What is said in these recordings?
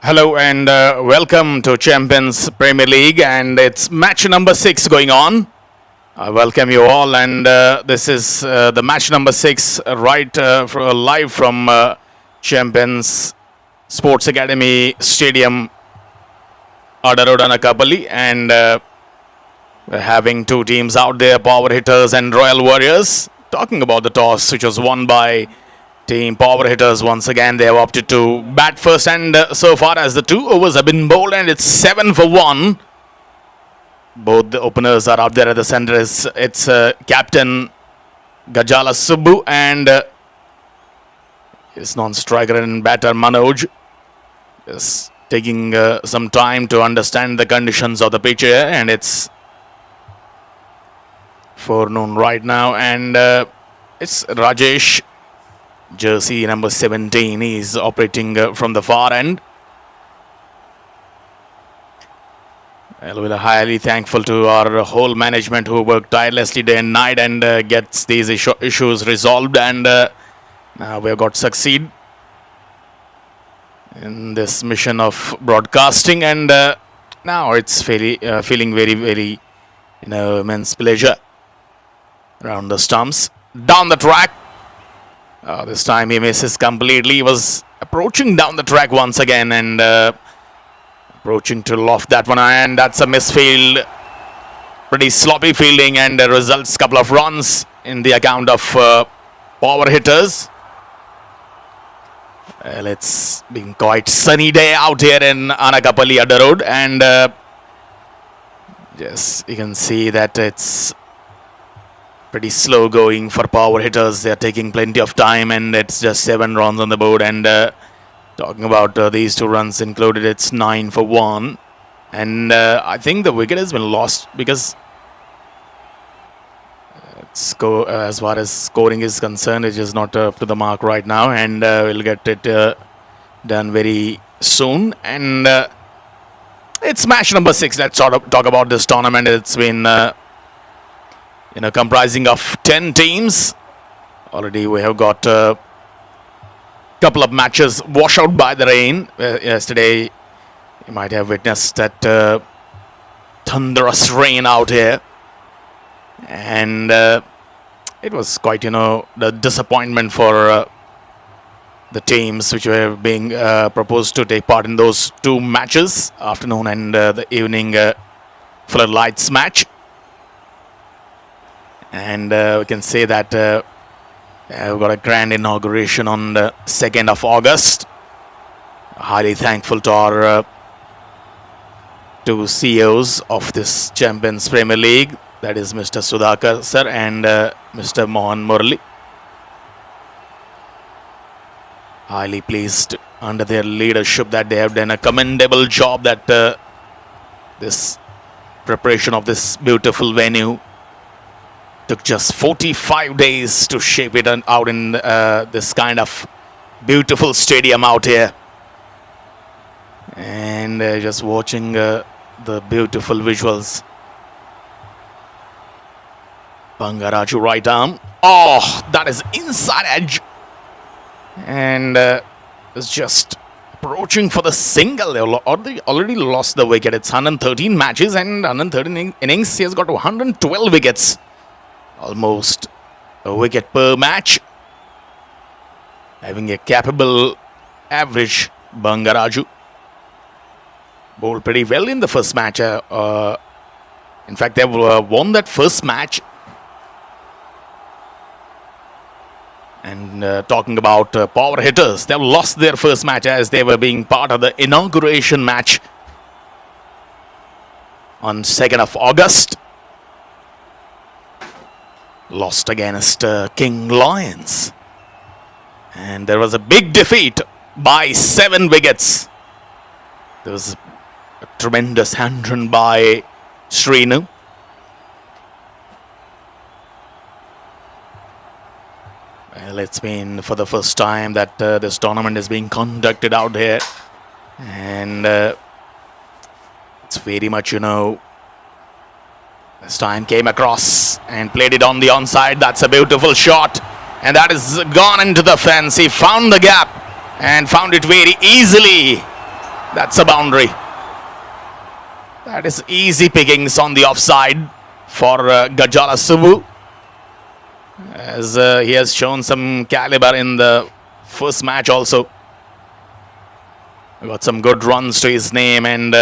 Hello and welcome to Champions Premier League, and it's match number 6 going on. I welcome you all, and this is the match number 6 live from Champions Sports Academy Stadium, Adarodanakapalli, and we're having two teams out there, Power Hitters and Royal Warriors. Talking about the toss, which was won by Team Power Hitters. Once again, they have opted to bat first, and so far as the 2 overs have been bowled, and it's 7 for 1. Both the openers are out there at the center. It's Captain Gajala Subbu and his non-striker and batter Manoj is taking some time to understand the conditions of the pitch here, and it's forenoon right now, and it's Rajesh, jersey number 17. He's operating from the far end. Well, we're highly thankful to our whole management who work tirelessly day and night and gets these issues resolved, and now we have got succeed in this mission of broadcasting, and now it's feeling very, very, immense pleasure around the stumps. Down the track. This time he misses completely. He was approaching down the track once again and approaching to loft that one, and that's a misfield. Pretty sloppy fielding, and results couple of runs in the account of Power Hitters. Well, it's been quite sunny day out here in Anakapalli Adda Road, and yes, you can see that it's pretty slow going for Power Hitters. They're taking plenty of time, and it's just 7 runs on the board, and talking about these 2 runs included, it's 9 for 1. And I think the wicket has been lost because as far as scoring is concerned, it is not up to the mark right now, and we'll get it done very soon. And it's match number 6. Let's talk about this tournament. It's been comprising of 10 teams. Already we have got a couple of matches washed out by the rain. Yesterday you might have witnessed that thunderous rain out here, and it was quite the disappointment for the teams which were being proposed to take part in those 2 matches, afternoon and the evening floodlights match. And we can say that we've got a grand inauguration on the 2nd of August. Highly thankful to our 2 CEOs of this Champions Premier League, that is Mr. Sudhakar sir and Mr. Mohan Murali. Highly pleased under their leadership that they have done a commendable job, that this preparation of this beautiful venue took just 45 days to shape it out in this kind of beautiful stadium out here. And just watching the beautiful visuals. Bangaraju right arm. Oh, that is inside edge. And it's just approaching for the single. They already lost the wicket. It's 113 matches and 113 innings. He has got 112 wickets. Almost a wicket per match. Having a capable average, Bangaraju bowled pretty well in the first match. In fact, they won that first match. And talking about Power Hitters, they lost their first match as they were being part of the inauguration match on 2nd of August. Lost against King Lions. And there was a big defeat by 7 wickets. There was a tremendous hand run by Srinu. Well, it's been for the first time that this tournament is being conducted out here. And it's very much, this time came across and played it on the onside. That's a beautiful shot. And that is gone into the fence. He found the gap. and found it very easily. That's a boundary. That is easy pickings on the offside for Gajala Subu, as he has shown some caliber in the first match also. Got some good runs to his name, and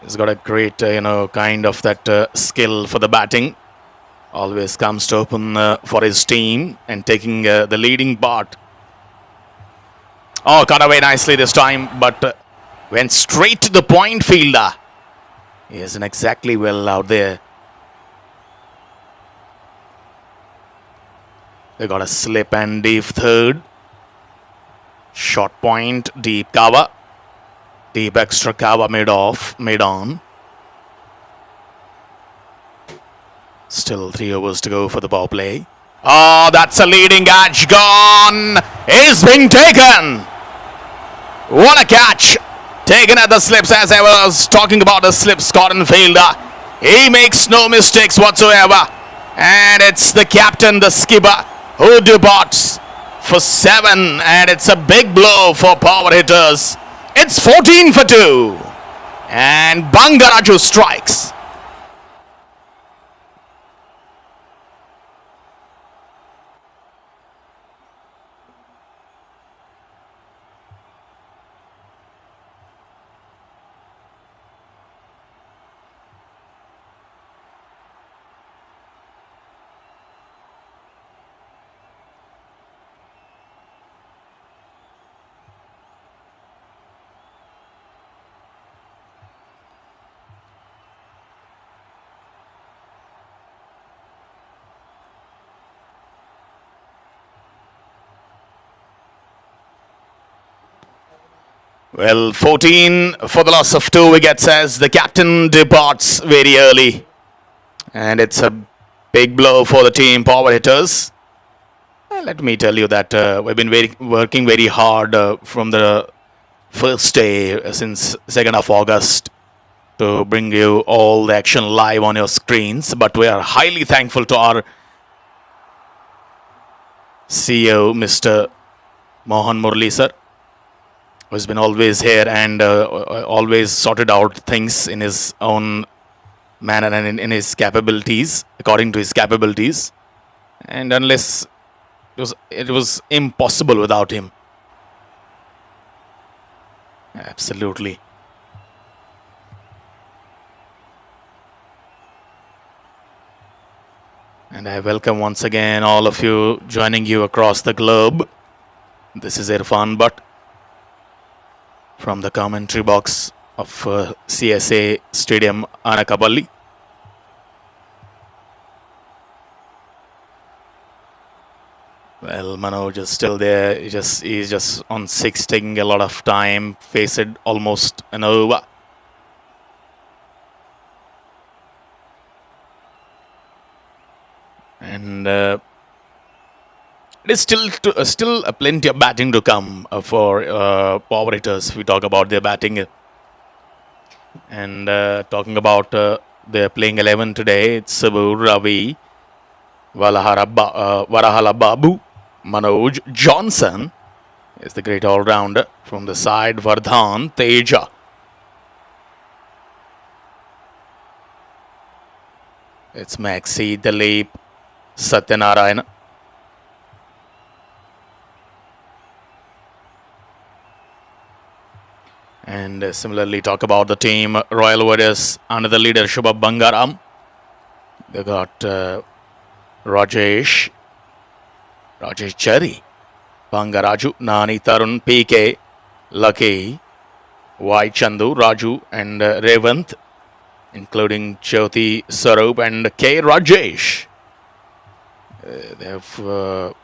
he's got a great, kind of that skill for the batting. Always comes to open for his team and taking the leading part. Oh, cut away nicely this time, but went straight to the point fielder. He isn't exactly well out there. They got a slip and deep third. Short point, deep cover. Deep extra cover made on. Still 3 overs to go for the power play. Oh, that's a leading catch gone. Is being taken. What a catch. Taken at the slips, as I was talking about the slips, Cotton fielder. He makes no mistakes whatsoever. And it's the captain, the skipper, who departs for 7. And it's a big blow for power hitters. It's 14 for 2. And Bangaraju strikes. Well, 14 for the loss of 2 wickets as the captain departs very early. And it's a big blow for the team power hitters. Let me tell you that we've been working very hard from the first day since 2nd of August to bring you all the action live on your screens. But we are highly thankful to our CEO, Mr. Mohan Murli sir, who's been always here and always sorted out things in his own manner and in his capabilities, according to his capabilities. And unless it was impossible without him. Absolutely. And I welcome once again all of you joining you across the globe. This is Irfan Butt from the commentary box of CSA Stadium, Anakapalli. Well, Manoj is still there. He's just on 6, taking a lot of time. Faced almost an over. And it is still plenty of batting to come for power hitters. We talk about their batting. And talking about their playing 11 today, it's Sabur, Ravi, Varahala Babu, Manoj, Johnson is the great all-rounder. From the side, Vardhan, Teja. It's Maxi, Dilip, Satyanarayana. And similarly, talk about the team, Royal Warriors under the leadership of Bangaram. They got Rajesh Cherry, Bangaraju, Nani, Tarun, PK, Lucky, Y Chandu, Raju, and Revant, including Jyoti, Sarup, and K. Rajesh. They have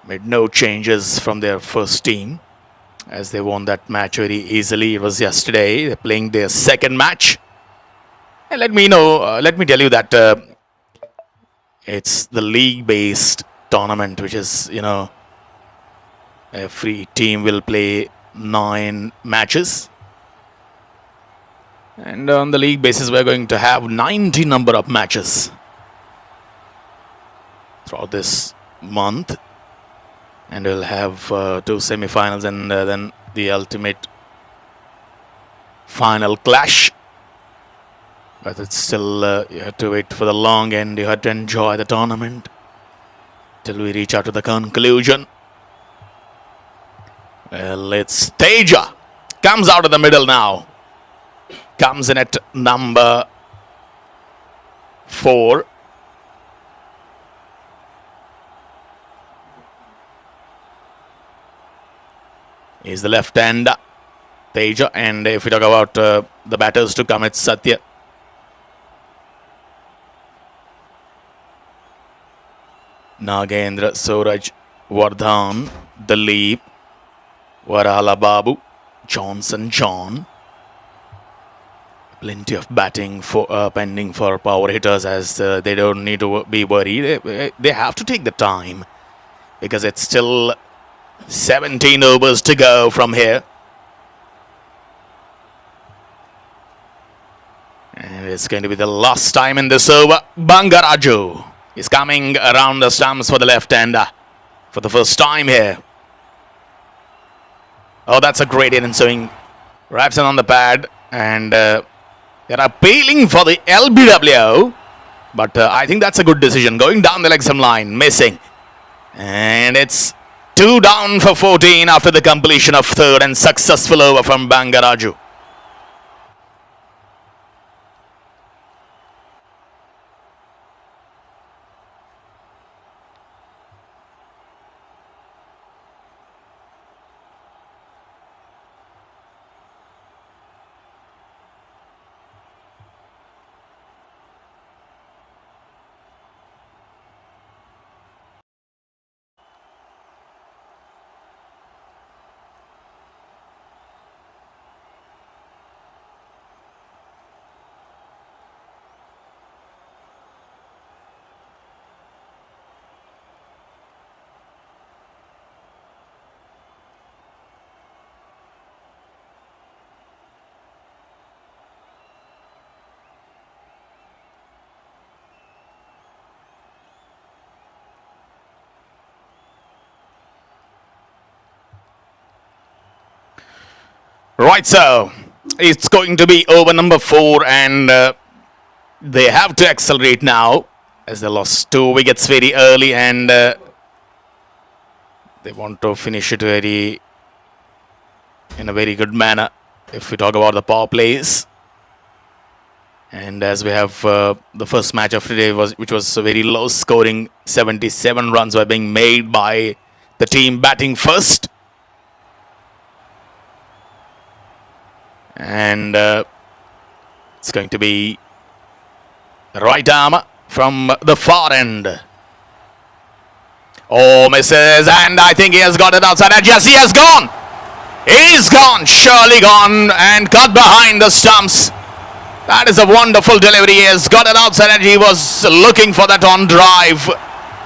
made no changes from their first team, as they won that match very easily. It was yesterday. They're playing their second match. And let me tell you that it's the league-based tournament, which is, every team will play 9 matches. And on the league basis, we're going to have 90 number of matches throughout this month. And we'll have 2 semi-finals and then the ultimate final clash. But it's still, you have to wait for the long end. You have to enjoy the tournament till we reach out to the conclusion. Well, it's Teja. Comes out of the middle now. Comes in at number 4. He's the left hander, Teja. And if we talk about the batters to come, it's Satya. Nagendra, Suraj, Vardhan, Dalip, Varala Babu, Johnson John. Plenty of batting for pending for power hitters, as they don't need to be worried. They have to take the time because it's still 17 overs to go from here. And it's going to be the last time in this over. Bangaraju is coming around the stumps for the left-hander for the first time here. Oh, that's a great in swing. Rapson on the pad, and they're appealing for the LBW. But I think that's a good decision. Going down the leg stump line, missing. And it's 2 down for 14 after the completion of third and successful over from Bangaraju. Right, so it's going to be over number 4, and they have to accelerate now as they lost 2 wickets very early, and they want to finish it in a very good manner if we talk about the power plays. And as we have the first match of today, which was a very low scoring, 77 runs were being made by the team batting first. And it's going to be right arm from the far end. Oh, misses, and I think he has got it outside edge. Yes, he has gone. He's gone, surely gone, and cut behind the stumps. That is a wonderful delivery. He has got it outside edge. He was looking for that on drive.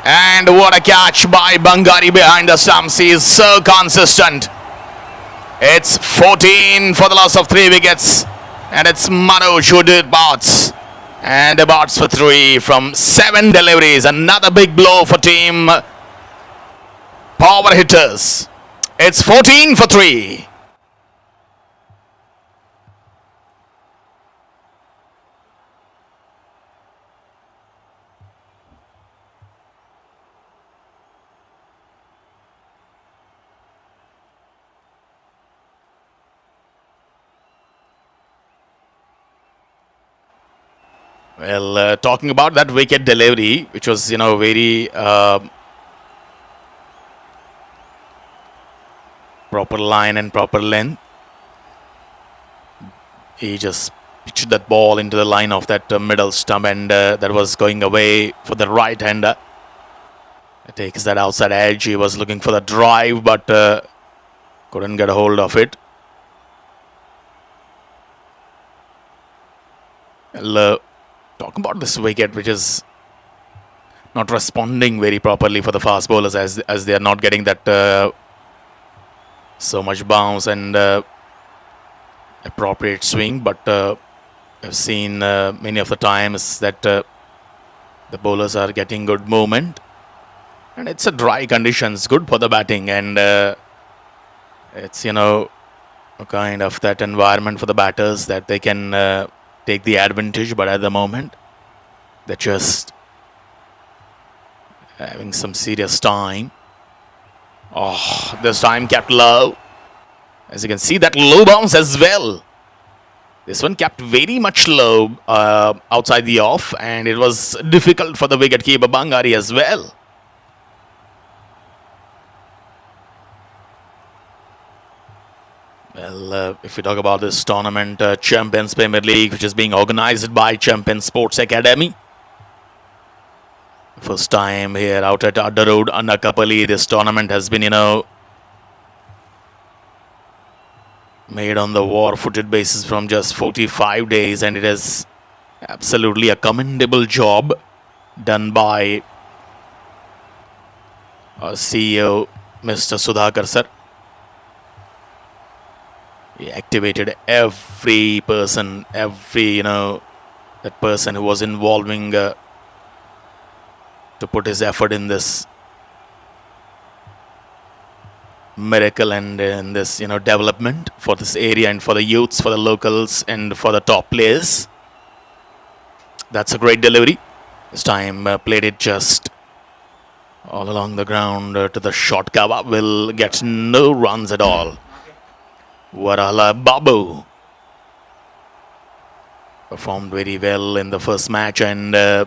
And what a catch by Bangari behind the stumps. He is so consistent. It's 14 for the loss of 3 wickets. And it's Manoj who did bats. And the bats for 3 from 7 deliveries. Another big blow for team power hitters. It's 14 for 3. Well, talking about that wicket delivery, which was, very proper line and proper length. He just pitched that ball into the line of that middle stump, and that was going away for the right hander. It takes that outside edge. He was looking for the drive, but couldn't get a hold of it. Well, talk about this wicket, which is not responding very properly for the fast bowlers, as they are not getting that so much bounce and appropriate swing. But I've seen many of the times that the bowlers are getting good movement. And it's a dry conditions, good for the batting, and it's a kind of that environment for the batters that they can take the advantage. But at the moment, they're just having some serious time. Oh, this time kept low. As you can see, that low bounce as well. This one kept very much low outside the off, and it was difficult for the wicketkeeper Bangari as well. Well, if we talk about this tournament, Champions Premier League, which is being organized by Champions Sports Academy. First time here out at Adda Road, Annakapalli. This tournament has been, made on the war-footed basis from just 45 days, and it is absolutely a commendable job done by our CEO, Mr. Sudhakar sir. He activated every person, that person who was involving to put his effort in this miracle and in this, development for this area and for the youths, for the locals, and for the top players. That's a great delivery. This time played it just all along the ground to the short cover. Will get no runs at all. Warala Babu performed very well in the first match, and he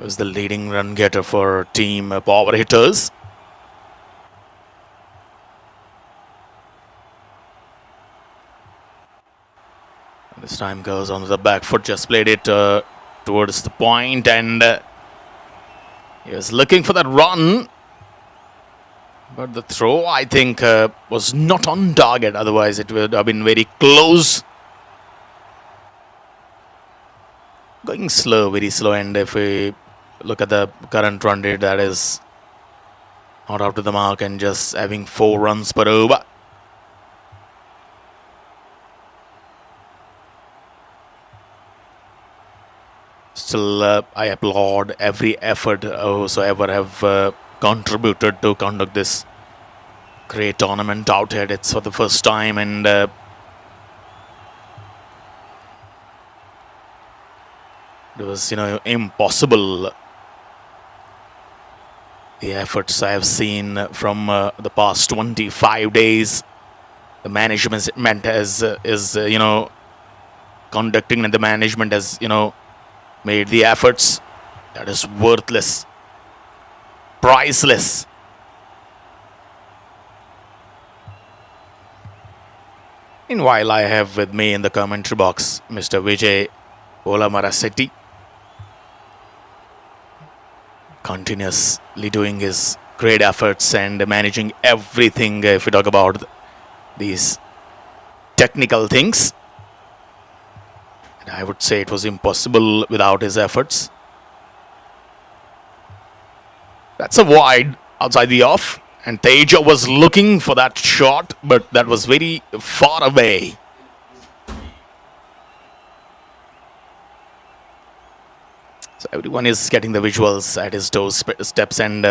was the leading run getter for team power hitters. This time goes on the back foot, just played it towards the point, and he was looking for that run. But the throw, I think, was not on target. Otherwise, it would have been very close. Going slow, very slow. And if we look at the current run rate, that is not up to the mark and just having 4 runs per over. Still, I applaud every effort whosoever have contributed to conduct this great tournament out here. It's for the first time, and it was impossible. The efforts I have seen from the past 25 days, the management is conducting, and the management has made the efforts. That is worthless, priceless. Meanwhile, I have with me in the commentary box Mr. Vijay Olamarassetti, continuously doing his great efforts and managing everything. If we talk about these technical things, and I would say it was impossible without his efforts. That's a wide outside the off, and Teja was looking for that shot, but that was very far away. So everyone is getting the visuals at his doorsteps, and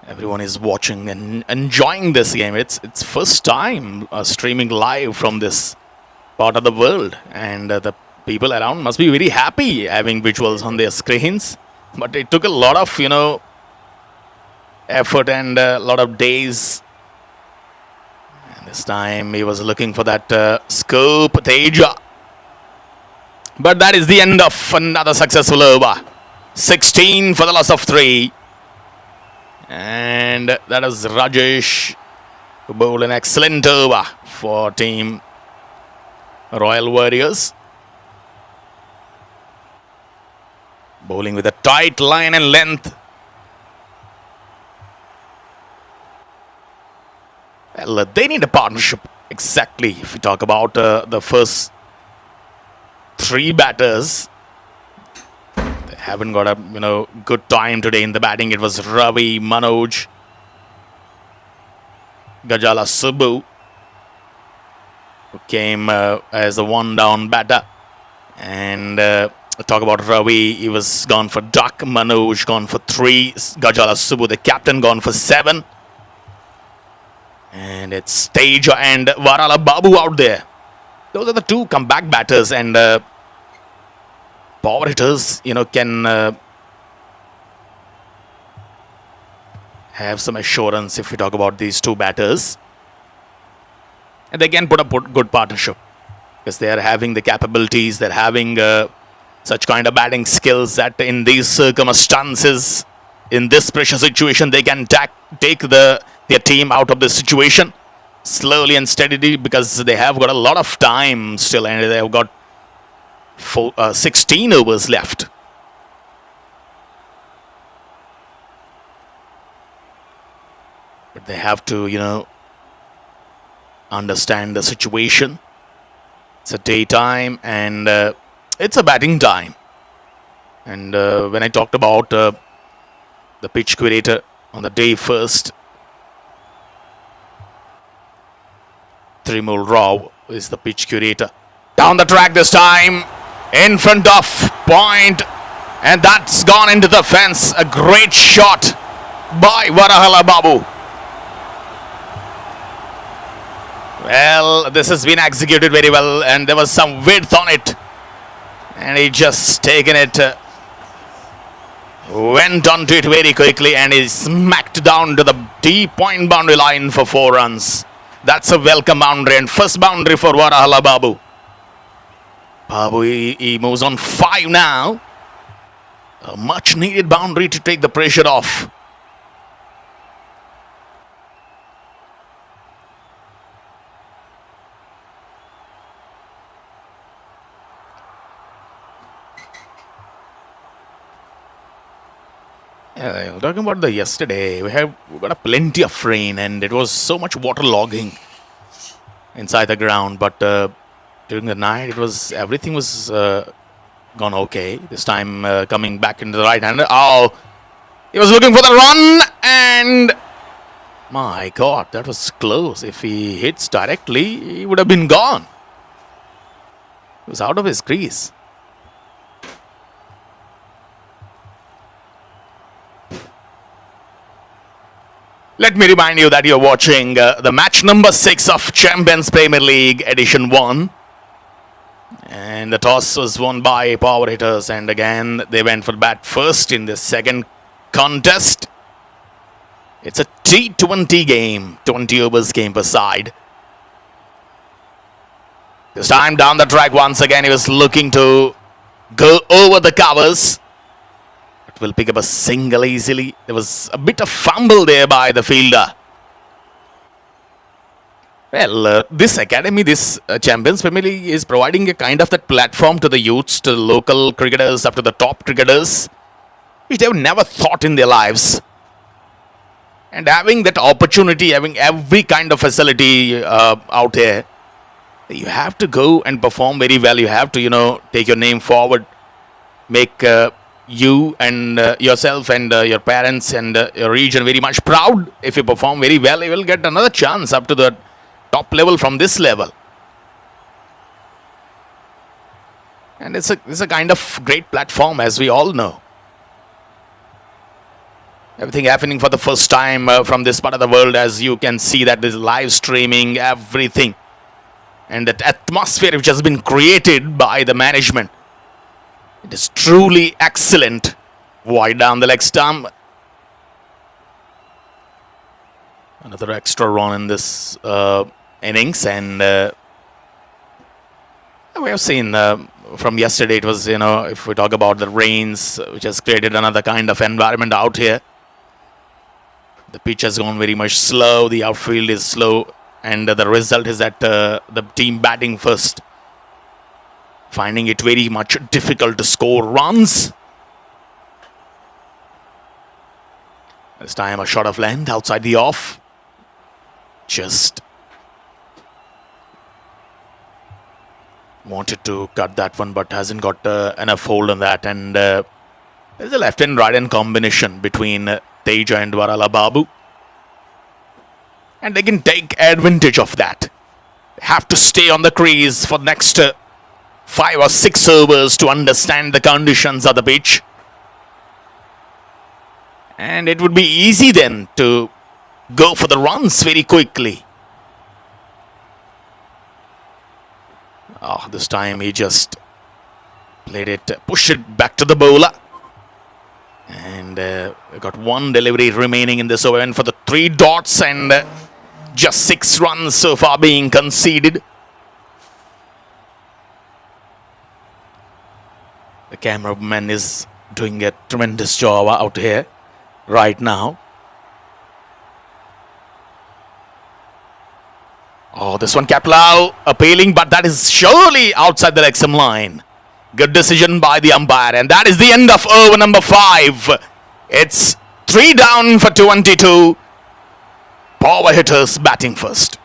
everyone is watching and enjoying this game. It's first time streaming live from this part of the world, and the people around must be very happy having visuals on their screens. But it took a lot of, effort and a lot of days. And this time he was looking for that scoop, Teja. But that is the end of another successful over. 16 for the loss of 3. And that is Rajesh, who bowled an excellent over for team Royal Warriors. Bowling with a tight line and length. Well, they need a partnership. Exactly. If we talk about the first 3 batters, they haven't got a good time today in the batting. It was Ravi, Manoj, Gajala Subbu, who came as a 1-down batter, and Talk about Ravi. He was gone for duck. Manoj gone for 3. Gajala Subbu, the captain, gone for 7. And it's Teja and Varala Babu out there. Those are the two comeback batters, and power hitters, can have some assurance if we talk about these two batters. And they can put up good partnership because they are having the capabilities, they're having such kind of batting skills that in these circumstances, in this pressure situation, they can take their team out of this situation slowly and steadily, because they have got a lot of time still, and they have got 16 overs left. But they have to, understand the situation. It's a daytime and it's a batting time. And when I talked about the pitch curator on the day first, Trimul Rao is the pitch curator. Down the track this time, in front of point, and that's gone into the fence. A great shot by Varahala Babu. Well, this has been executed very well, and there was some width on it, and he just taken it, went onto it very quickly, and he smacked down to the deep point boundary line for 4 runs. That's a welcome boundary, and first boundary for Varahala Babu. Babu, he moves on 5 now. A much needed boundary to take the pressure off. Yeah, talking about the yesterday, we got a plenty of rain, and it was so much water logging inside the ground. But during the night, everything was gone okay. This time coming back into the right hander. Oh, he was looking for the run, and my God, that was close. If he hits directly, he would have been gone. He was out of his crease. Let me remind you that you're watching the match number 6 of Champions Premier League Edition 1. And the toss was won by power hitters, and again they went for bat first in the second contest. It's a T20 game, 20 overs game per side. This time down the track once again, he was looking to go over the covers. Will pick up a single easily. There was a bit of fumble there by the fielder. Well, this academy, this Champions Premier League is providing a kind of that platform to the youths, to the local cricketers, up to the top cricketers, which they have never thought in their lives. And having that opportunity, having every kind of facility out here, you have to go and perform very well. You have to, take your name forward, make you and yourself and your parents and your region very much proud. If you perform very well, you will get another chance up to the top level from this level. And it's a kind of great platform, as we all know. Everything happening for the first time from this part of the world, as you can see that this live streaming, everything. And that atmosphere which has been created by the management. It is truly excellent. Wide down the leg stump. Another extra run in this innings, and we have seen from yesterday, it was, if we talk about the rains, which has created another kind of environment out here. The pitch has gone very much slow, the outfield is slow, and the result is that the team batting first, finding it very much difficult to score runs. This time a shot of length outside the off. Just wanted to cut that one, but hasn't got enough hold on that. And there's a left and right hand combination between Teja and Varala Babu. And they can take advantage of that. They have to stay on the crease for the next 5 or 6 overs to understand the conditions of the pitch. And it would be easy then to go for the runs very quickly. Oh, this time he just played it, pushed it back to the bowler. And we got one delivery remaining in this over, and for the 3 dots, and just 6 runs so far being conceded. The cameraman is doing a tremendous job out here right now. Oh, this one Kaplau appealing, but that is surely outside the leg stump line. Good decision by the umpire, and that is the end of over number 5. It's 3 down for 22. Power hitters batting first.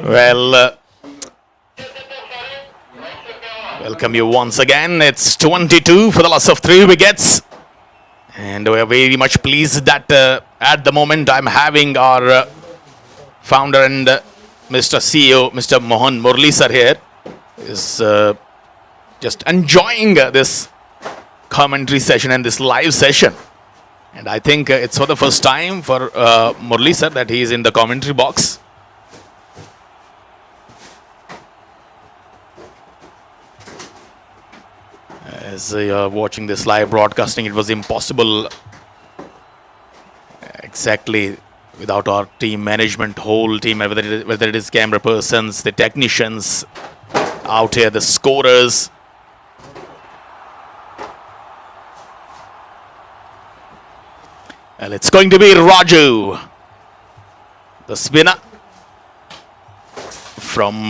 Well, welcome you once again. It's 22 for the loss of 3 wickets. And we are very much pleased that at the moment I'm having our founder and Mr. CEO, Mr. Mohan Murli sir here, is just enjoying this commentary session and this live session. And I think it's for the first time for Murli sir that he is in the commentary box. As you are watching this live broadcasting, it was impossible exactly without our team management, whole team, whether it is camera persons, the technicians out here, the scorers. Well, it's going to be Raju, the spinner from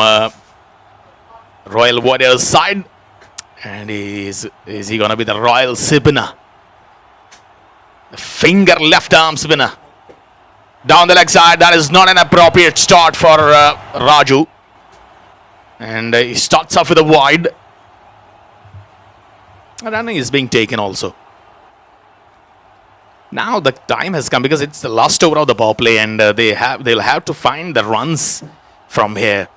Royal Warriors side. And is he going to be the Royal spinner? The finger left arm spinner. Down the leg side, that is not an appropriate start for Raju. And he starts off with a wide. And running is being taken also. Now the time has come because it's the last over of the power play, and they'll have to find the runs from here.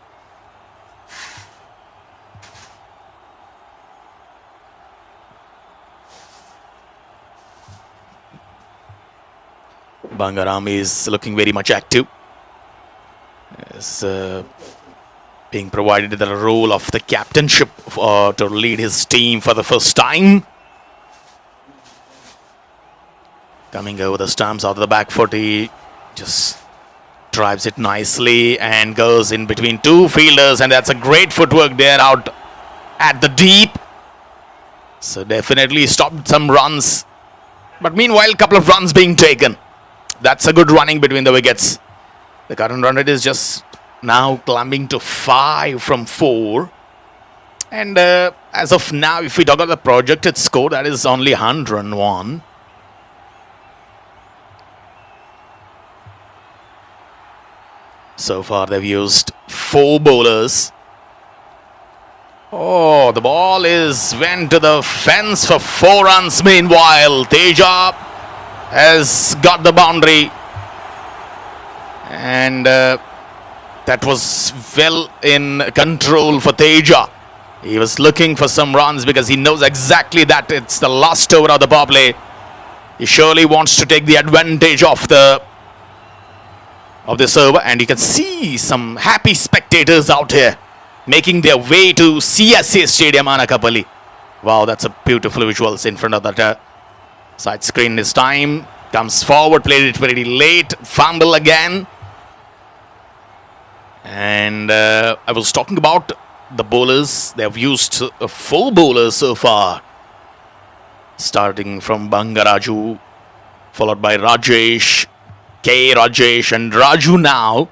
Bangaram is looking very much active. Is being provided the role of the captainship to lead his team for the first time. Coming over the stumps out of the back foot, he just drives it nicely and goes in between 2 fielders, and that's a great footwork there out at the deep. So definitely stopped some runs. But meanwhile, a couple of runs being taken. That's a good running between the wickets. The current run rate is just now climbing to 5 from 4. And as of now, if we talk about the projected score, that is only 101. So far, they've used 4 bowlers. Oh, the ball went to the fence for 4 runs. Meanwhile, Teja has got the boundary. And that was well in control for Teja. He was looking for some runs because he knows exactly that it's the last over of the power play. He surely wants to take the advantage of this over, and you can see some happy spectators out here making their way to CSA Stadium, Anakapalli. Wow, that's a beautiful visuals in front of that side screen this time. Comes forward, played it very late. Fumble again. And I was talking about the bowlers. They have used 4 bowlers so far. Starting from Bangaraju, followed by Rajesh, K. Rajesh and Raju now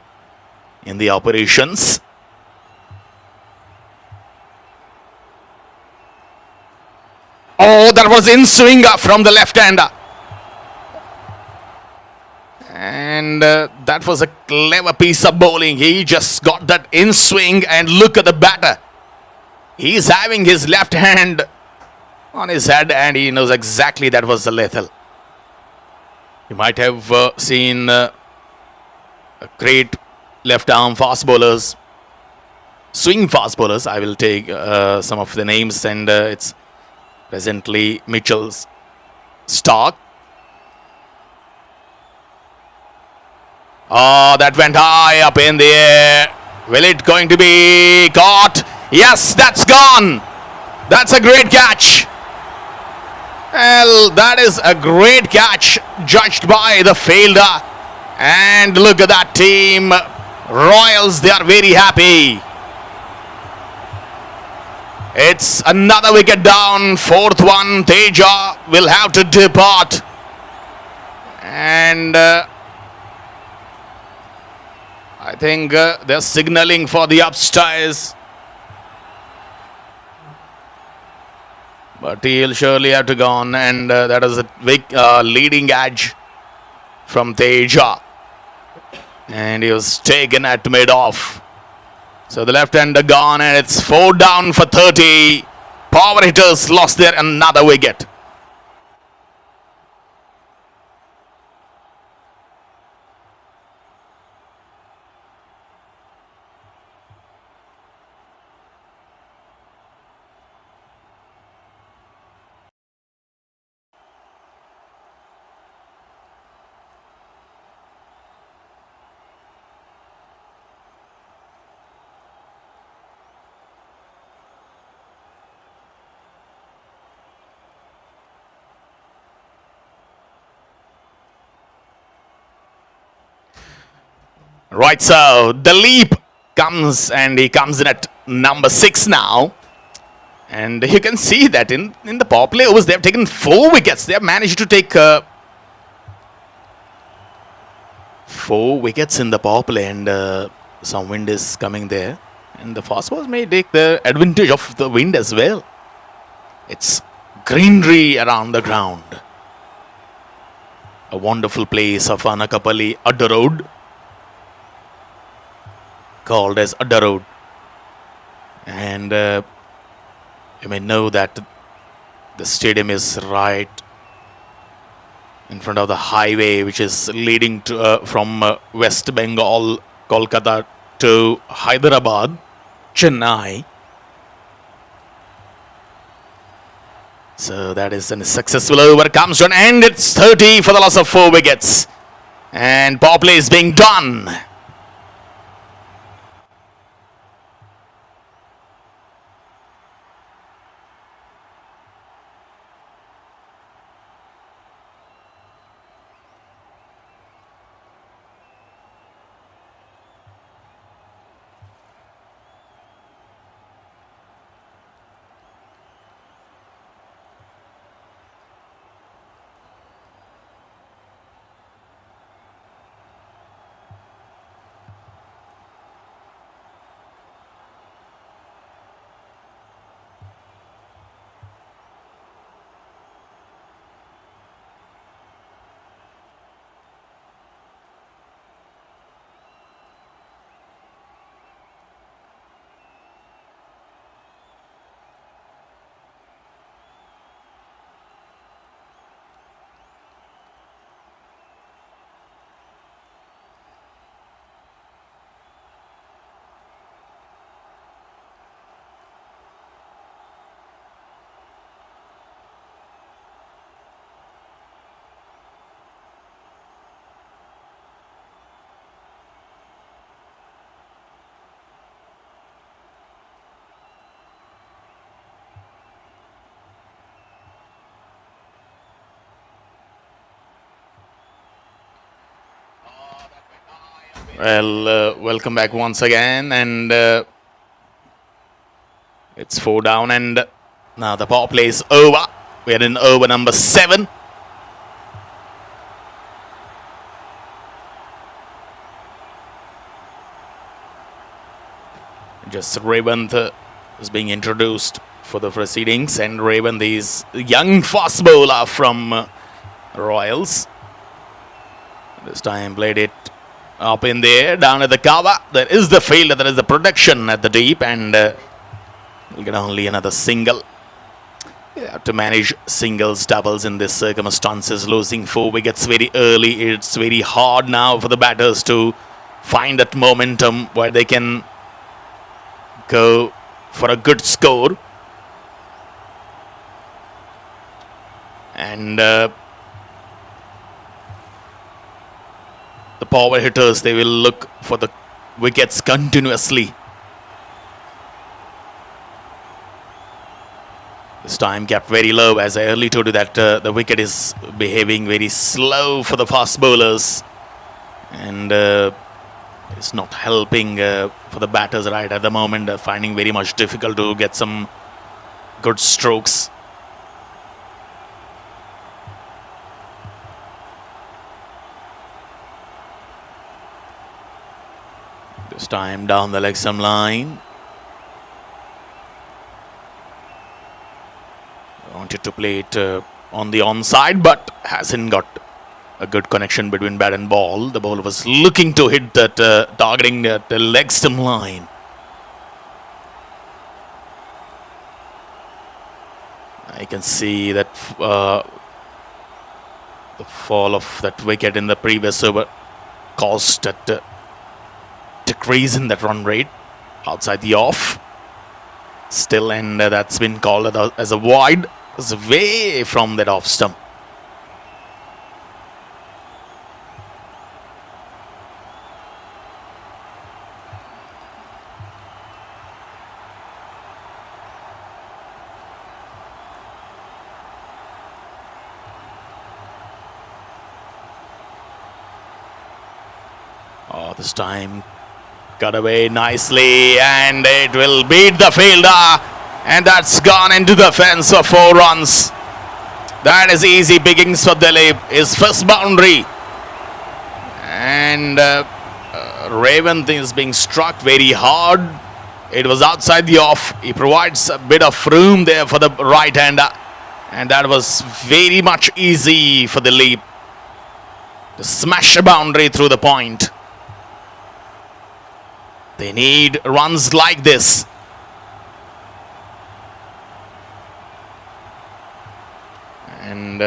in the operations. Oh, that was in swing from the left-hander. And that was a clever piece of bowling. He just got that in swing, and look at the batter. He's having his left hand on his head, and he knows exactly that was the lethal. You might have seen a great left arm fast bowlers, swing fast bowlers. I will take some of the names, and it's presently Mitchell's Stark. Oh, that went high up in the air. Will it going to be caught? Yes, that's gone. That's a great catch. Well, that is a great catch judged by the fielder. And look at that team. Royals, they are very happy. It's another wicket down. 4th one. Teja will have to depart. And I think they're signaling for the upstairs. But he'll surely have to go on. And that is a big leading edge from Teja. And he was taken at mid-off. So the left-hander gone, and it's 4 down for 30. Power hitters lost there another wicket. Right, so the leap comes, and he comes in at number 6 now. And you can see that in the power play overs, they have taken 4 wickets. They have managed to take 4 wickets in the power play, and some wind is coming there. And the fast balls may take the advantage of the wind as well. It's greenery around the ground. A wonderful place of Anakapalli Adda Road, called as Adda Road. And you may know that the stadium is right in front of the highway which is leading to from West Bengal, Kolkata to Hyderabad, Chennai. So that is a successful over, comes to an end. It's 30 for the loss of 4 wickets. And power play is being done. Well, welcome back once again, and it's 4 down, and now the power play is over. We are in over number 7. Just Revant is being introduced for the proceedings, and Revant is young fast bowler from Royals. This time played it up in there, down at the cover. There is the field, there is the protection at the deep, and we'll get only another single. You have to manage singles, doubles in these circumstances. Losing 4 wickets very early, it's very hard now for the batters to find that momentum where they can go for a good score. And the power hitters, they will look for the wickets continuously. This time kept very low, as I earlier told you that the wicket is behaving very slow for the fast bowlers, and it's not helping for the batters right at the moment. They're finding very much difficult to get some good strokes. This time down the leg stump line. Wanted to play it on the onside, but hasn't got a good connection between bat and ball. The bowler was looking to hit that, targeting that leg stump line. I can see that the fall of that wicket in the previous over caused that decrease in that run rate outside the off. Still, and that's been called as a wide. It's way from that off stump. Oh, this time got away nicely, and it will beat the fielder, and that's gone into the fence for 4 runs. That is easy pickings for Dilip. His first boundary, and Raven is being struck very hard. It was outside the off. He provides a bit of room there for the right-hander, and that was very much easy for Dilip to smash a boundary through the point. They need runs like this. And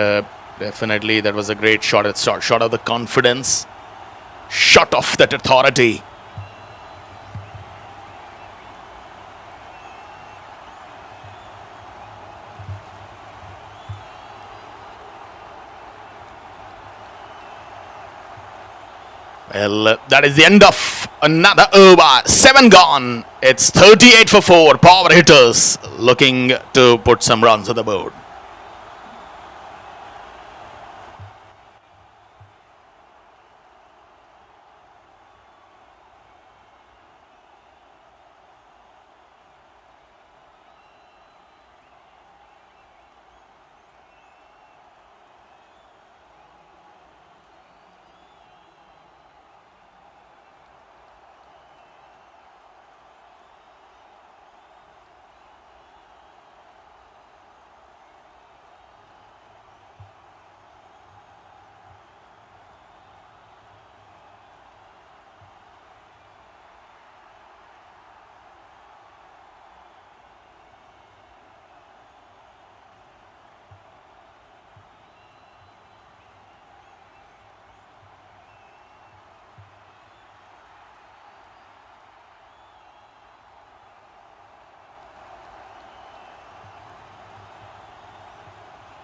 definitely that was a great shot at start. Shot of the confidence. Shot of that authority. Well, that is the end of another over. 7 gone. It's 38 for 4. Power hitters looking to put some runs on the board.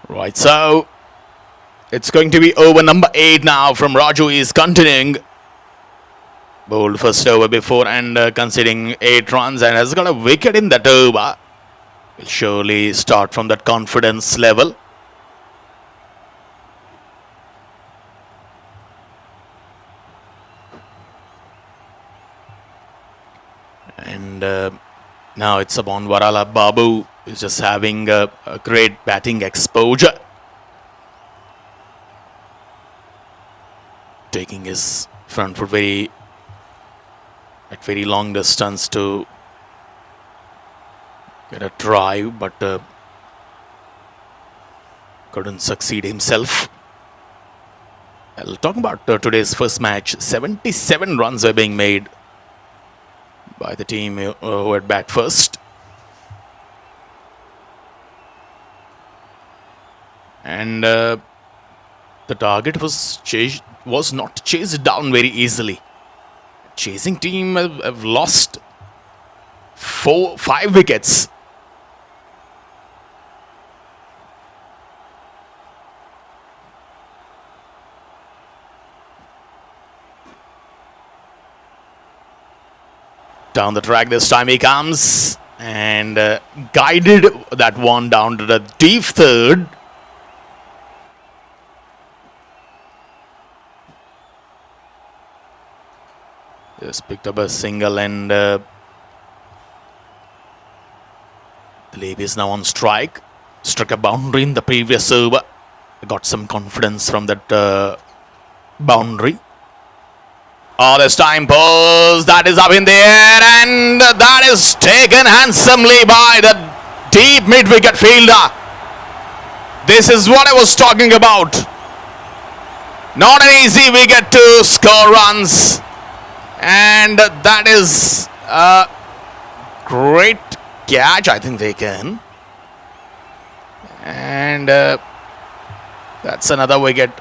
Right, so it's going to be over number 8 now from Raju. Is continuing. Bowled first over before and conceding 8 runs, and has got a wicket in that over. Will surely start from that confidence level. And now it's upon Varala Babu, who's just having a great batting exposure. Taking his front foot at very long distance to get a drive, but couldn't succeed himself. I'll talk about today's first match. 77 runs were being made by the team who had bat first. And the target was not chased down very easily. Chasing team have lost 5 wickets. Down the track this time he comes and guided that one down to the deep third. Just picked up a single, and Dilip is now on strike. Struck a boundary in the previous over. Got some confidence from that boundary. Oh, this time pulls. That is up in the air, and that is taken handsomely by the deep mid-wicket fielder. This is what I was talking about. Not an easy wicket to score runs. And that is a great catch, I think they can. And that's another wicket.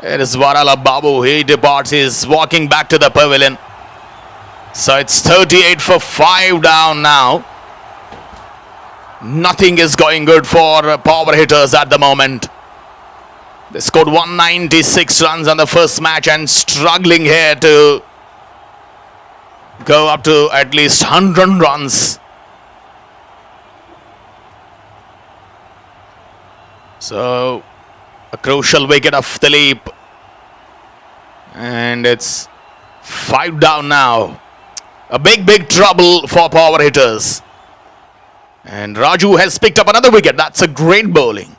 It is Varala Babu. He departs. He's walking back to the pavilion. So it's 38 for 5 down now. Nothing is going good for power hitters at the moment. They scored 196 runs on the first match and struggling here to go up to at least 100 runs. So a crucial wicket of Dilip. And it's 5 down now. A big trouble for power hitters. And Raju has picked up another wicket. That's a great bowling.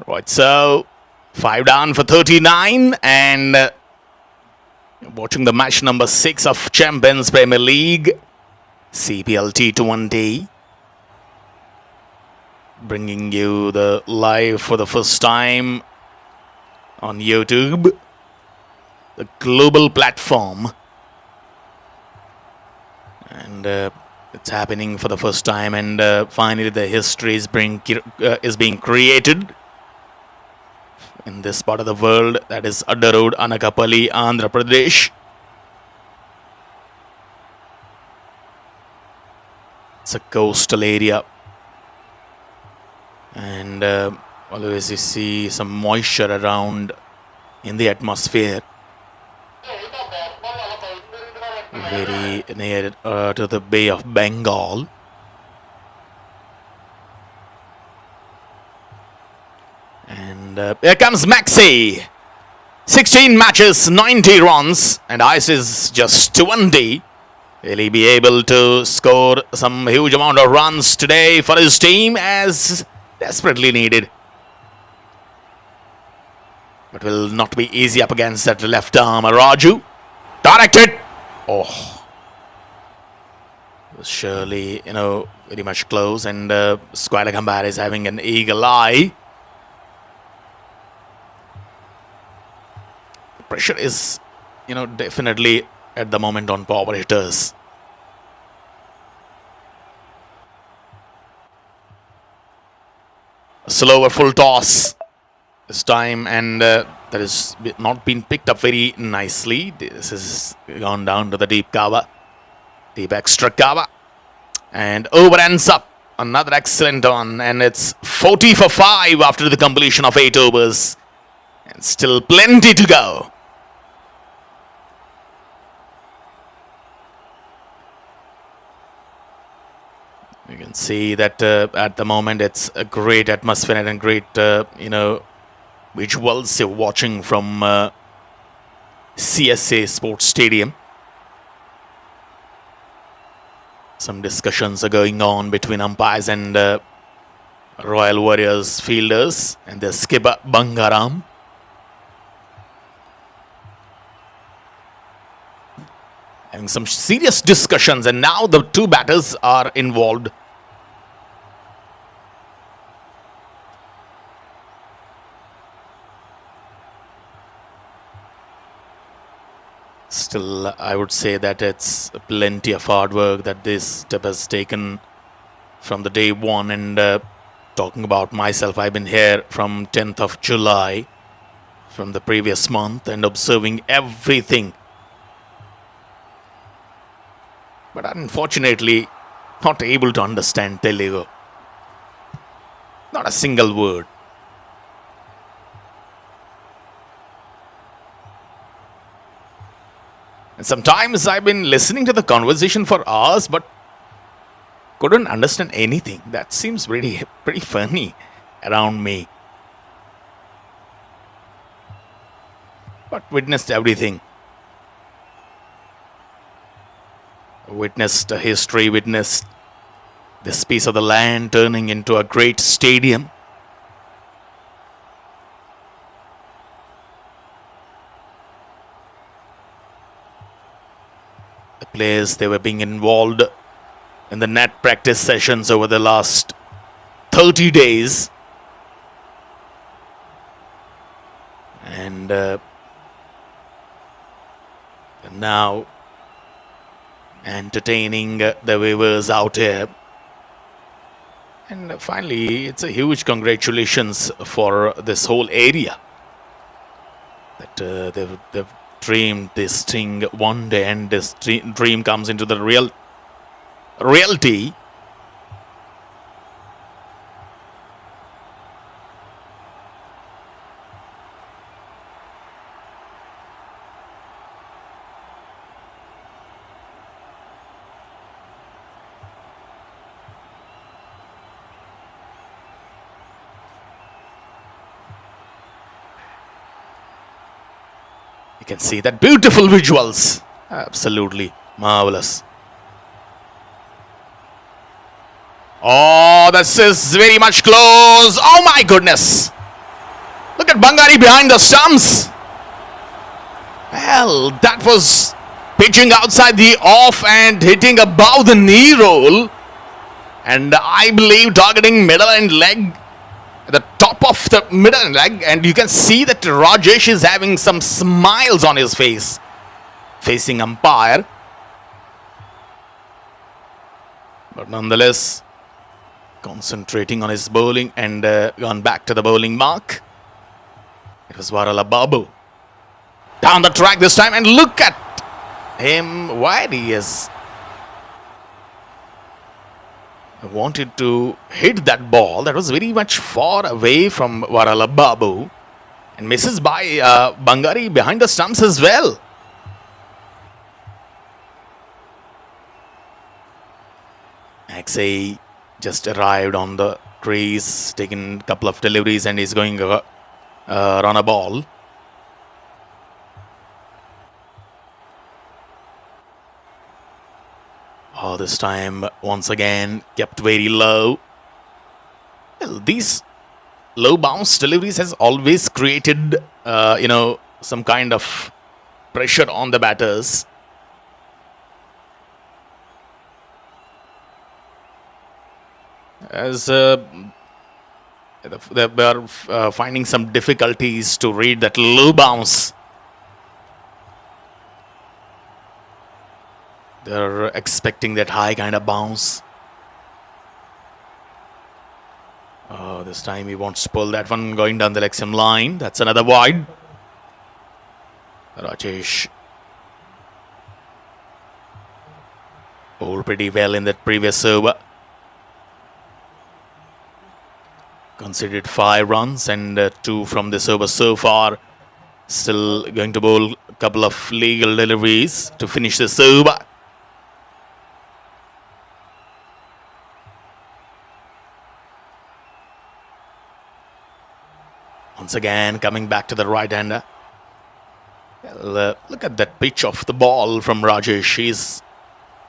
Right, so 5 down for 39, and watching the match number 6 of Champions Premier League, CPL T20, bringing you the live for the first time on YouTube. a global platform. And it's happening for the first time, and finally the history is being created in this part of the world, that is Adda Road, Anakapalli, Andhra Pradesh. It's a coastal area, and always you see some moisture around in the atmosphere. Very near to the Bay of Bengal. And here comes Maxey. 16 matches, 90 runs, and ice is just 20. Will he be able to score some huge amount of runs today for his team as desperately needed? But will not be easy up against that left arm. Raju. Directed. Oh. Surely, very much close, and Squire Gambar is having an eagle eye. The pressure is, definitely at the moment on power hitters. A slower full toss this time, and that has not been picked up very nicely. This has gone down to the deep cover. Deep extra cover. And over ends up. Another excellent one. And it's 40 for 5 after the completion of 8 overs. And still plenty to go. You can see that at the moment it's a great atmosphere and great, visuals you're watching from CSA Sports Stadium. Some discussions are going on between umpires and Royal Warriors fielders and the skipper Bangaram. Having some serious discussions, and now the two batters are involved. Still, I would say that it's plenty of hard work that this step has taken from the day one. And talking about myself, I've been here from 10th of July from the previous month and observing everything. But unfortunately, not able to understand Telugu. Not a single word. And sometimes I've been listening to the conversation for hours, but couldn't understand anything. That seems pretty funny around me. But witnessed everything. Witnessed history, witnessed this piece of the land turning into a great stadium. The players, they were being involved in the net practice sessions over the last 30 days. And now entertaining the viewers out here. And finally, it's a huge congratulations for this whole area. That they've dreamed this thing one day, and this dream comes into the reality. You can see that beautiful visuals. Absolutely marvelous. Oh, this is very much close. Oh my goodness. Look at Bangari behind the stumps. Well, that was pitching outside the off and hitting above the knee roll. And I believe targeting middle and leg. at the top of the middle leg, and you can see that Rajesh is having some smiles on his face, facing umpire. But nonetheless, concentrating on his bowling and gone back to the bowling mark. It was Varala Babu. Down the track this time, and look at him, why he is wanted to hit that ball that was very much far away from Varala Babu and misses by Bangari behind the stumps as well. CSA just arrived on the crease, taken a couple of deliveries, and is going run a ball. Oh, this time once again kept very low. Well, these low bounce deliveries has always created, some kind of pressure on the batters. As they are finding some difficulties to read that low bounce. They're expecting that high kind of bounce. Oh, this time he wants to pull that one going down the leg seam line. That's another wide. Rajesh bowled pretty well in that previous over. Conceded 5 runs and 2 from this over so far. Still going to bowl a couple of legal deliveries to finish this over. Once again, coming back to the right-hander. Well, look at that pitch of the ball from Rajesh. He's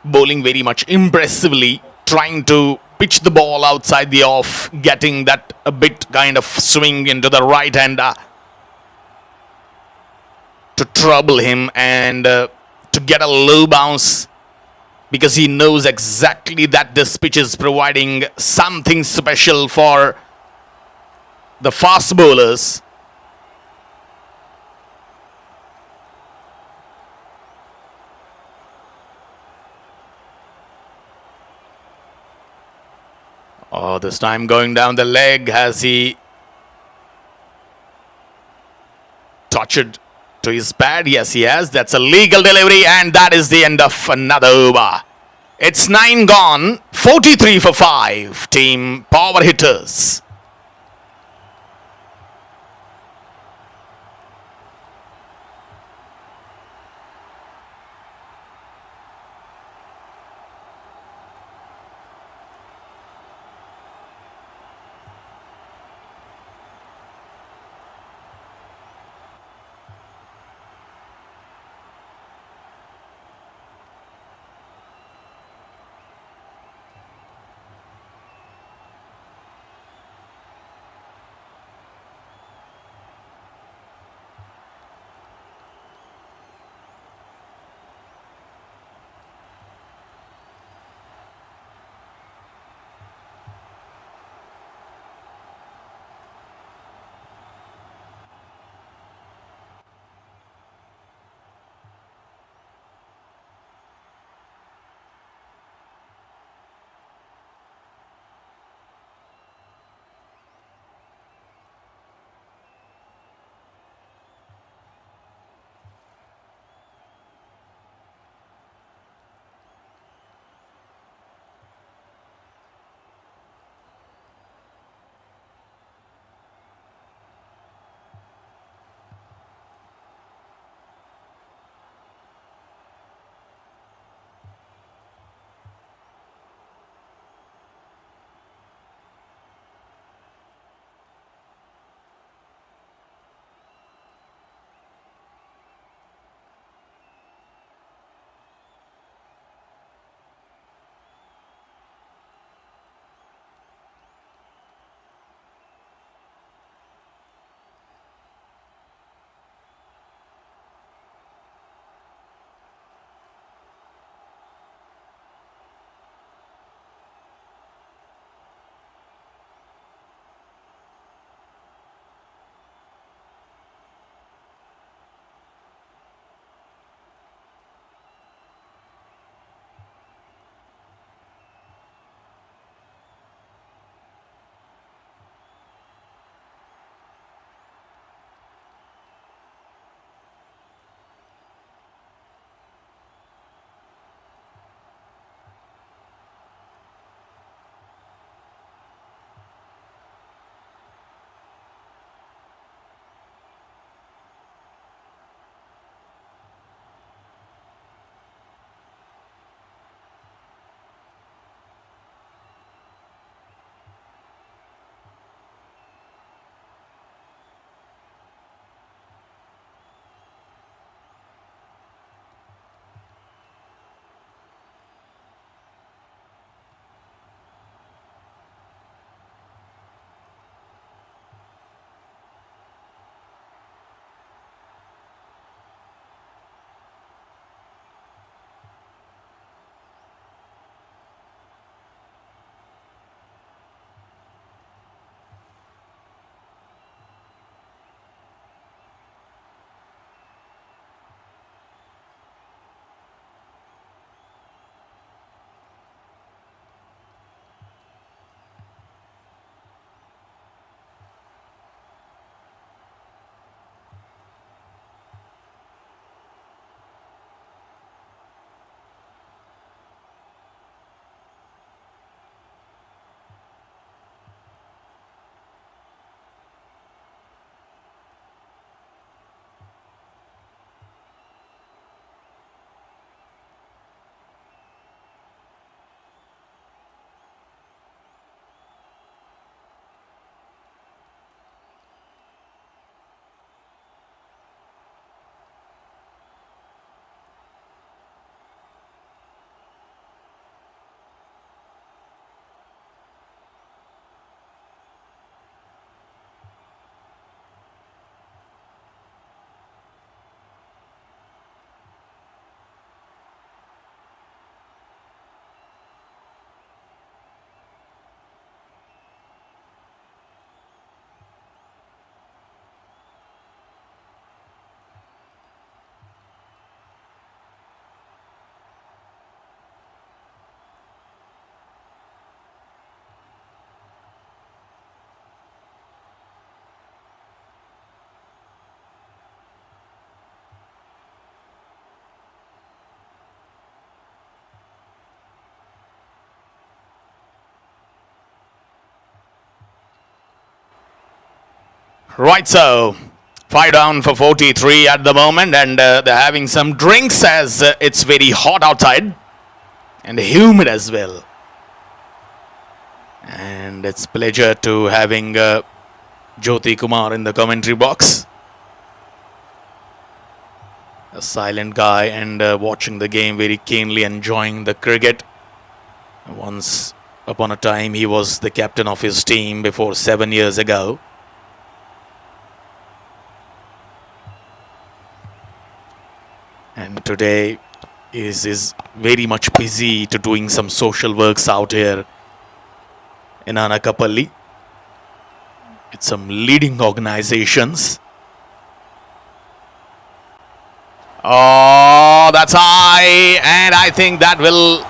bowling very much impressively, trying to pitch the ball outside the off, getting that a bit kind of swing into the right-hander to trouble him and to get a low bounce, because he knows exactly that this pitch is providing something special for the fast bowlers. Oh, this time going down the leg. Has he touched it to his pad? Yes, he has. That's a legal delivery, and that is the end of another over. It's 9 gone, 43 for 5. Team power hitters. Right, so 5 down for 43 at the moment, and they're having some drinks as it's very hot outside and humid as well. And it's pleasure to having Jyoti Kumar in the commentary box. A silent guy and watching the game very keenly, enjoying the cricket. Once upon a time, he was the captain of his team before 7 years ago. And today is very much busy to doing some social works out here in Anakapalli. It's some leading organizations. Oh, that's high, and I think that will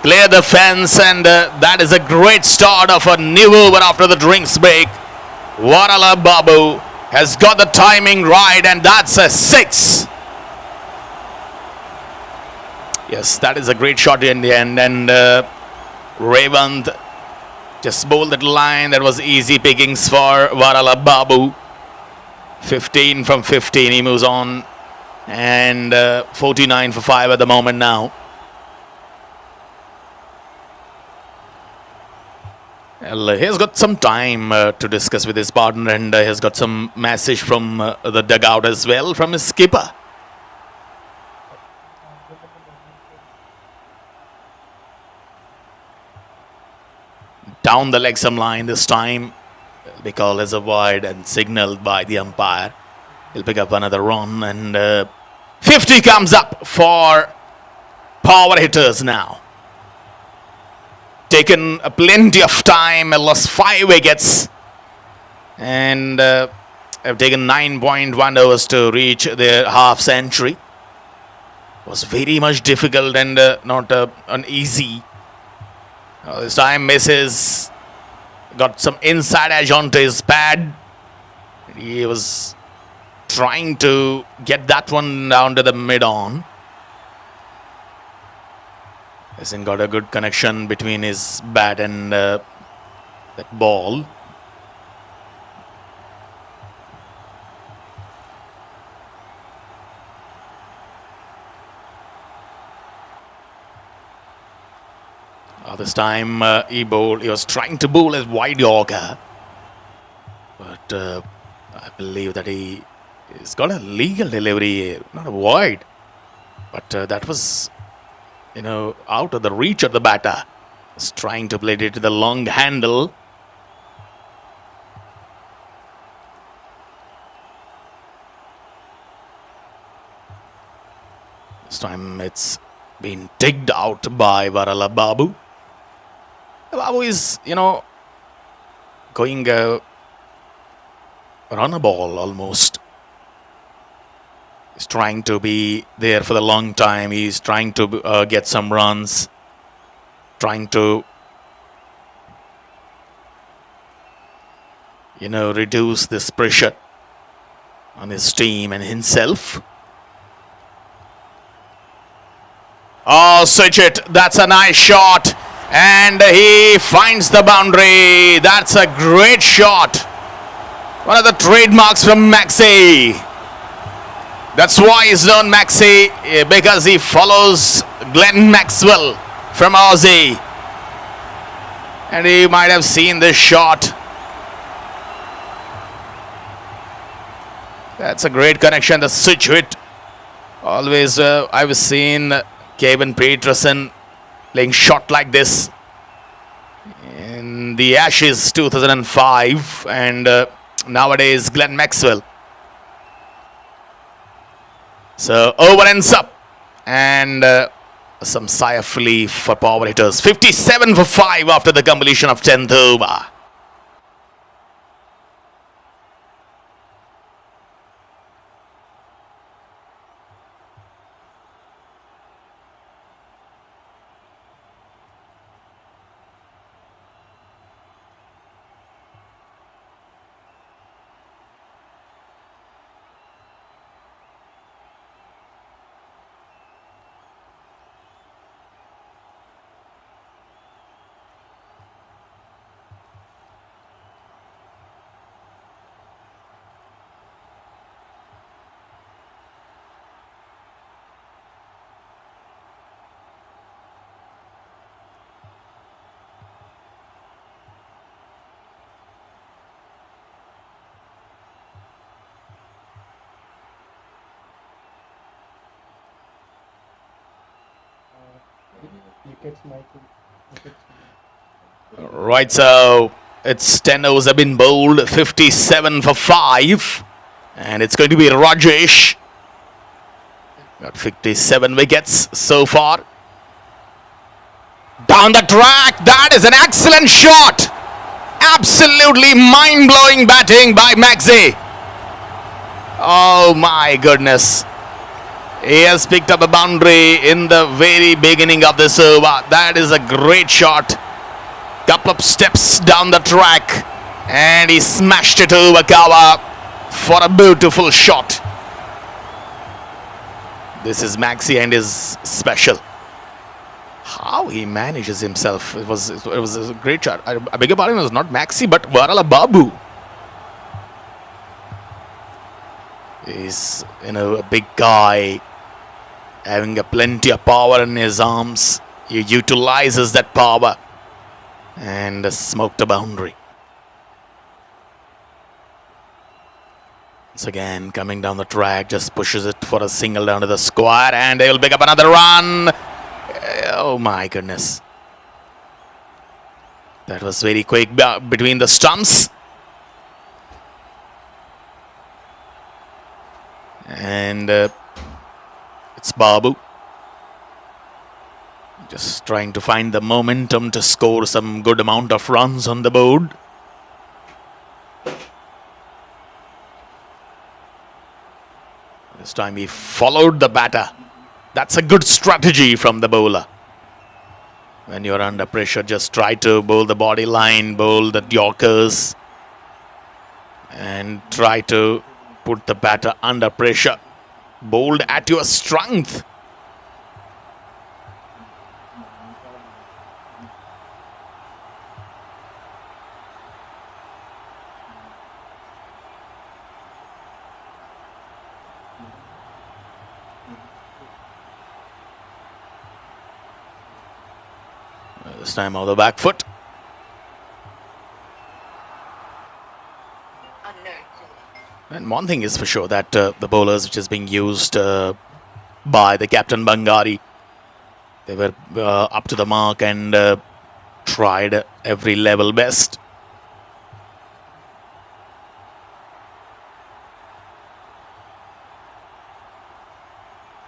clear the fence, and that is a great start of a new over after the drinks break. Varala Babu has got the timing right, and that's a 6. Yes, that is a great shot in the end, and Revant just bowled that line. That was easy pickings for Varala Babu. 15 from 15, he moves on, and 49 for 5 at the moment now. Well, he's got some time to discuss with his partner, and he's got some message from the dugout as well from his skipper. Down the leg some line this time. Be called as a wide and signaled by the umpire. He'll pick up another run, and 50 comes up for power hitters now. Taken plenty of time, lost 5 wickets, and have taken 9.1 overs to reach their half century. Was very much difficult and not an easy. This time misses. Got some inside edge onto his pad. He was trying to get that one down to the mid-on. Hasn't got a good connection between his bat and that ball. This time he was trying to bowl as wide Yorker, but I believe that he's got a legal delivery, not a wide, but that was, out of the reach of the batter. He's trying to play it to the long handle. This time it's been digged out by Varala Babu. Babu is, going run a ball almost. He's trying to be there for the long time. He's trying to get some runs. Trying to, reduce this pressure on his team and himself. Oh, switch it. That's a nice shot. And he finds the boundary. That's a great shot. One of the trademarks from Maxey. That's why he's known Maxey, because he follows Glenn Maxwell from Aussie. And he might have seen this shot. That's a great connection. The switch hit. Always I've seen Kevin Peterson playing shot like this in the Ashes 2005, and nowadays Glenn Maxwell. So over ends up, and some sigh of relief for power hitters. 57 for 5 after the completion of 10th over. Right, so it's 10 overs have been bowled, 57 for 5. And it's going to be Rajesh. Got 57 wickets so far. Down the track, that is an excellent shot. Absolutely mind-blowing batting by Maxey. Oh my goodness. He has picked up a boundary in the very beginning of this over. That is a great shot. Couple of steps down the track and he smashed it over cover for a beautiful shot. This is Maxey and his special. How he manages himself. It was a great shot. I beg your pardon, it was not Maxey but Varala Babu. He's a big guy having a plenty of power in his arms. He utilizes that power and smoked a boundary. Once again coming down the track, just pushes it for a single down to the square and they will pick up another run. Oh my goodness. That was very quick between the stumps. And it's Babu. Just trying to find the momentum to score some good amount of runs on the board. This time he followed the batter. That's a good strategy from the bowler. When you're under pressure, just try to bowl the body line, bowl the Yorkers, and try to put the batter under pressure. Bowled at your strength. This time on the back foot. And one thing is for sure that the bowlers which is being used by the captain Bangari, they were up to the mark and tried every level best.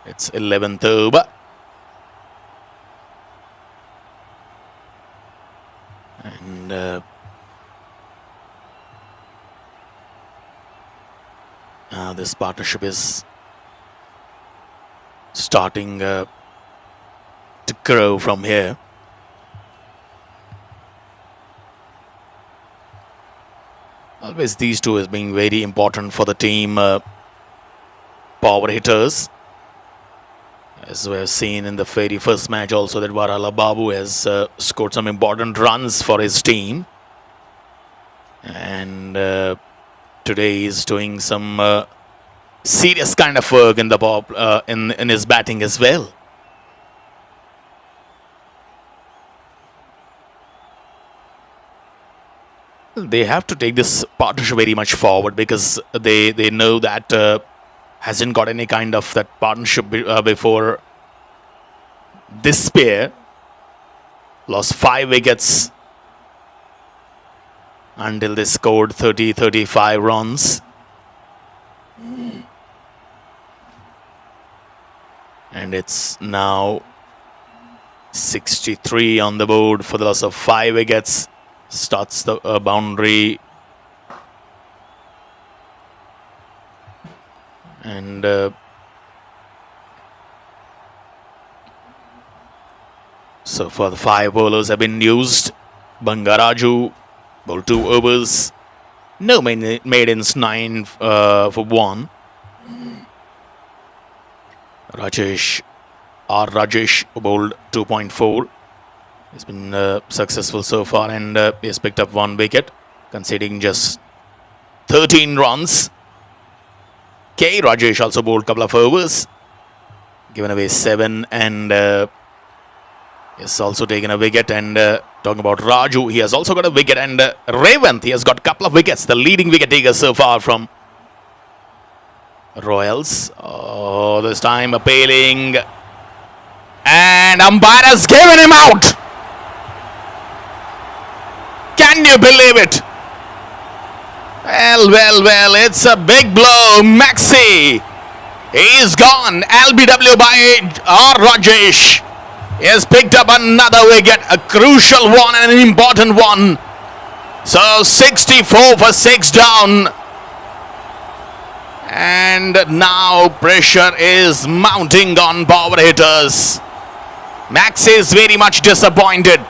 It's 11th over. And this partnership is starting to grow from here. Always these two as being very important for the team power hitters. As we have seen in the very first match also that Varala Babu has scored some important runs for his team. And today he's doing some serious kind of work in the in his batting as well. They have to take this partnership very much forward because they know that hasn't got any kind of that partnership before this pair. Lost 5 wickets until they scored 30-35 runs. And it's now 63 on the board for the loss of 5 wickets. Starts the boundary. And so for the 5 bowlers have been used. Bangaraju bowled 2 overs. No maidens, 9 for 1. Rajesh bowled 2.4. He's been successful so far and he's picked up 1 wicket, conceding just 13 runs. K. Rajesh also bowled a couple of overs, given away 7 and has also taken a wicket. And talking about Raju, he has also got a wicket. And Revanth, he has got a couple of wickets, the leading wicket taker so far from Royals. Oh, this time appealing And umpire has given him out. Can you believe it? Well, it's a big blow. Maxi is gone. LBW by R. Rajesh. He has picked up another wicket, a crucial one and an important one. So 64 for 6 down. And now pressure is mounting on power hitters. Max is very much disappointed,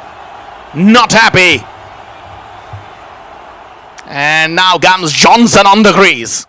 not happy. And now comes Johnson on the crease.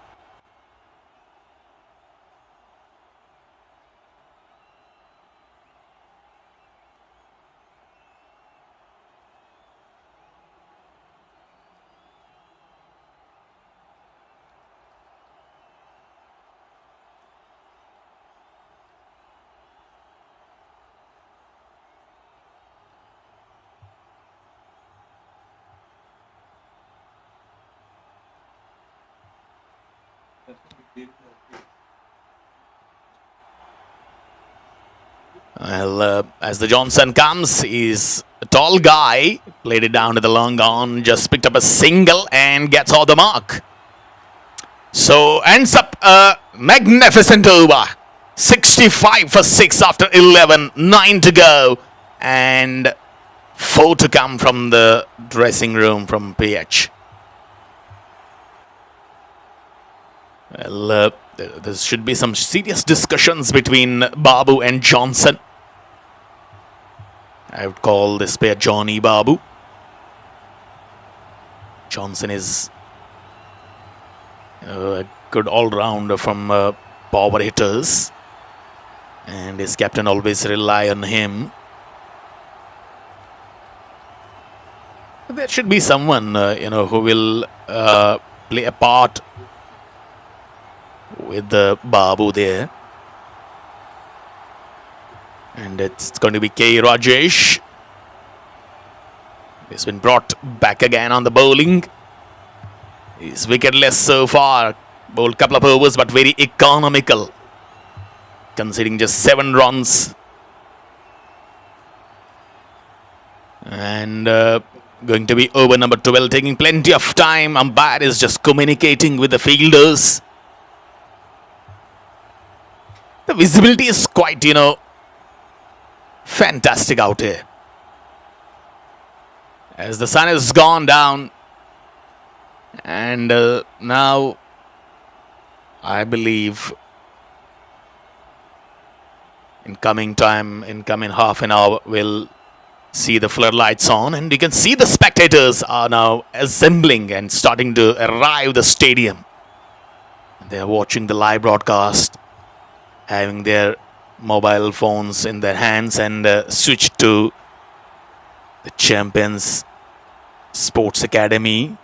Well, as the Johnson comes, he's a tall guy, played it down to the long on, just picked up a single and gets all the mark. So ends up a magnificent over. 65 for 6 after 11, 9 to go, and 4 to come from the dressing room from PH. Well, there should be some serious discussions between Babu and Johnson. I would call this pair Johnny Babu. Johnson is a good all-rounder from power hitters, and his captain always rely on him. There should be someone who will play a part with the Babu there. And it's going to be K. Rajesh. He's been brought back again on the bowling. He's wicketless so far. Bowled a couple of overs, but very economical, conceding just 7 runs. And going to be over number 12, taking plenty of time. Umpire is just communicating with the fielders. The visibility is quite, fantastic out here. As the sun has gone down, and now I believe in coming half an hour, we'll see the floodlights on, and you can see the spectators are now assembling and starting to arrive the stadium. They are watching the live broadcast, having their mobile phones in their hands, and switch to the Champions Sports Academy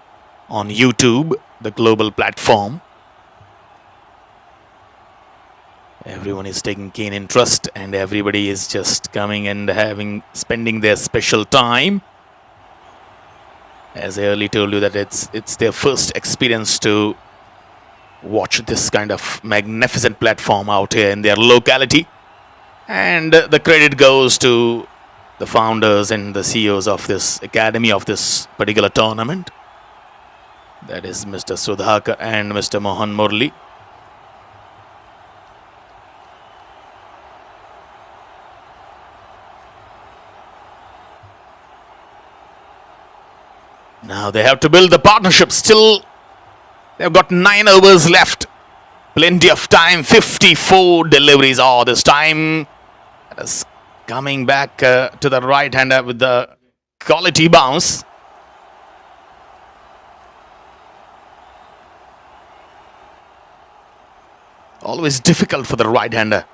on YouTube, the global platform. Everyone is taking keen interest, and everybody is just coming and spending their special time. As I earlier told you, that it's their first experience to watch this kind of magnificent platform out here in their locality. And the credit goes to the founders and the CEOs of this academy, of this particular tournament. That is Mr. Sudhakar and Mr. Mohan Murli. Now they have to build the partnership. Still, they've got 9 overs left. Plenty of time. 54 deliveries. Oh, this time is coming back to the right-hander with the quality bounce. Always difficult for the right-hander.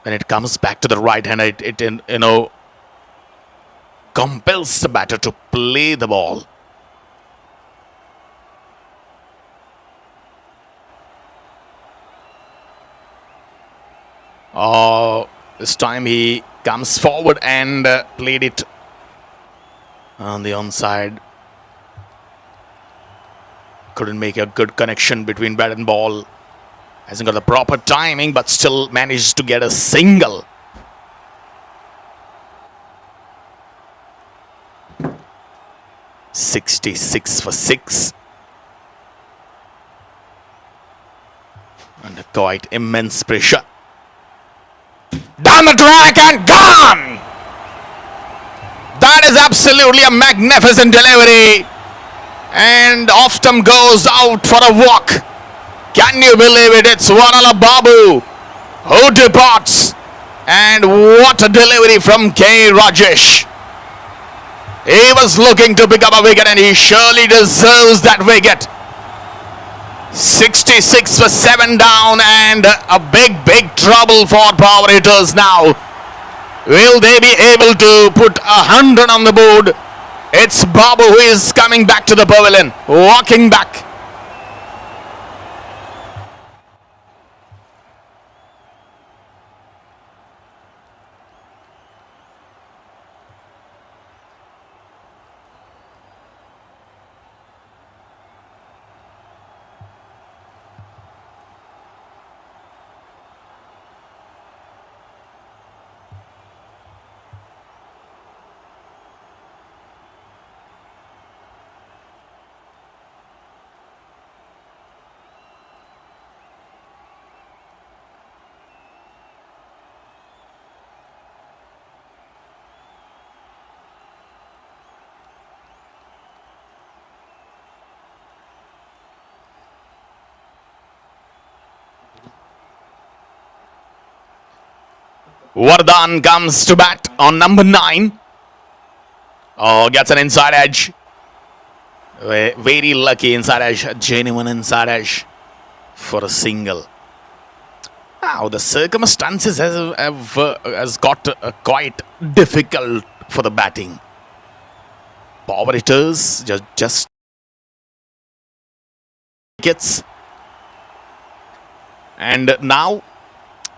When it comes back to the right-hander, it compels the batter to play the ball. Oh, this time he comes forward and played it on the onside. Couldn't make a good connection between bat and ball. Hasn't got the proper timing, but still managed to get a single. 66 for 6. Under quite immense pressure. Down the track and gone! That is absolutely a magnificent delivery. And Oftam goes out for a walk. Can you believe it? It's Warala Babu who departs. And what a delivery from K. Rajesh. He was looking to pick up a wicket and he surely deserves that wicket. 66 for 7 down and a big trouble for power hitters now. Will they be able to put 100 on the board? It's Babu who is coming back to the pavilion, walking back. Vardhan comes to bat on number 9. Oh, gets an inside edge. Very lucky inside edge, a genuine inside edge for a single. Now the circumstances has got quite difficult for the batting. Power hitters just wickets. And now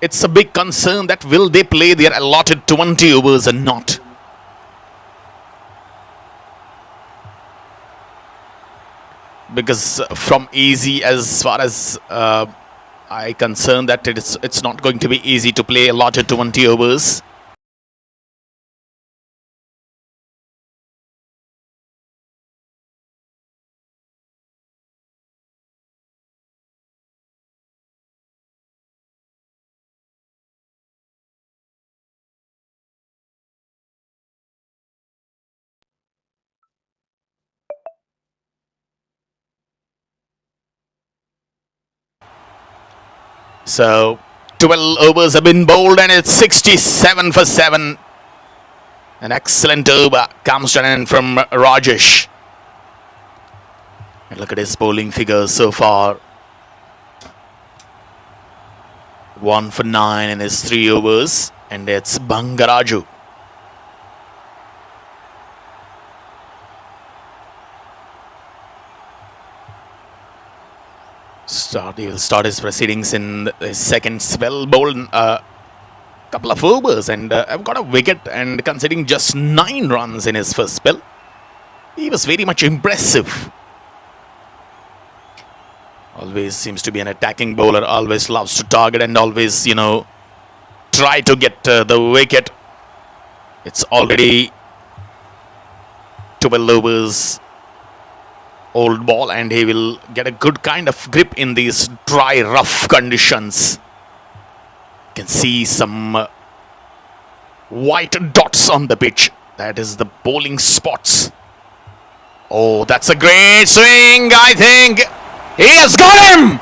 it's a big concern that will they play their allotted 20 overs or not. Because from easy, as far as I concern, that it's not going to be easy to play allotted 20 overs. So 12 overs have been bowled and it's 67 for 7. An excellent over comes to an end from Rajesh. And look at his bowling figures so far. 1 for 9 in his 3 overs. And it's Bangaraju. He will start his proceedings in his second spell, bowled a couple of overs and I've got a wicket, and considering just 9 runs in his first spell, he was very much impressive. Always seems to be an attacking bowler, always loves to target and always, try to get the wicket. It's already 12 overs. Old ball, and he will get a good kind of grip in these dry, rough conditions. You can see some white dots on the pitch. That is the bowling spots. Oh, that's a great swing, I think. He has got him.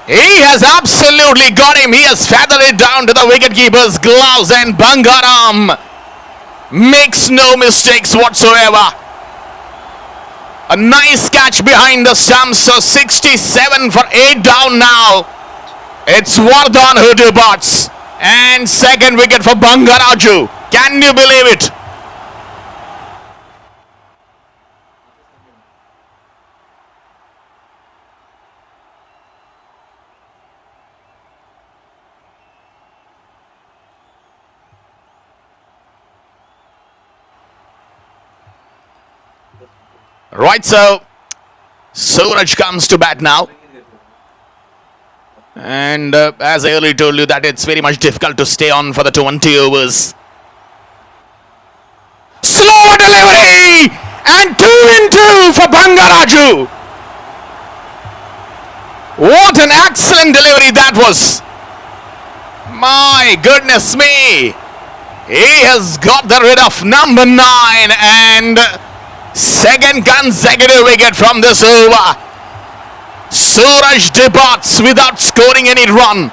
He has absolutely got him. He has feathered it down to the wicketkeeper's gloves, and Bangaram makes no mistakes whatsoever. A nice catch behind the stumps. So 67 for 8 down now. It's Vardhan who departs. And second wicket for Bangaraju. Can you believe it? Right, so Suraj comes to bat now. And as I earlier told you, that it's very much difficult to stay on for the 20 overs. Slow delivery! And 2-2 for Bangaraju. What an excellent delivery that was. My goodness me. He has got the rid of number 9 and second consecutive wicket from this over. Suraj departs without scoring any run.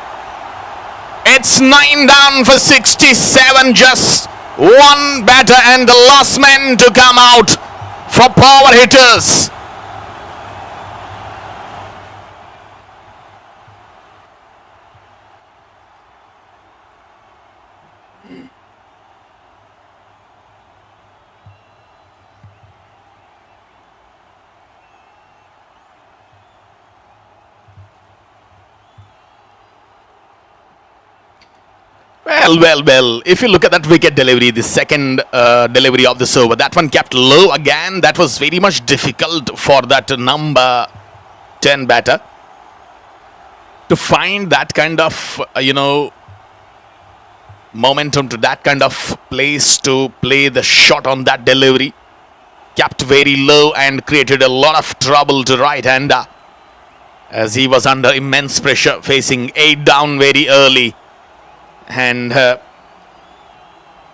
It's 9 down for 67, just one batter and the last man to come out for power hitters. Well. If you look at that wicket delivery, the second delivery of this over, that one kept low again. That was very much difficult for that number 10 batter to find that kind of, momentum, to that kind of place to play the shot on that delivery. Kept very low and created a lot of trouble to right-hander as he was under immense pressure, facing 8 down very early. And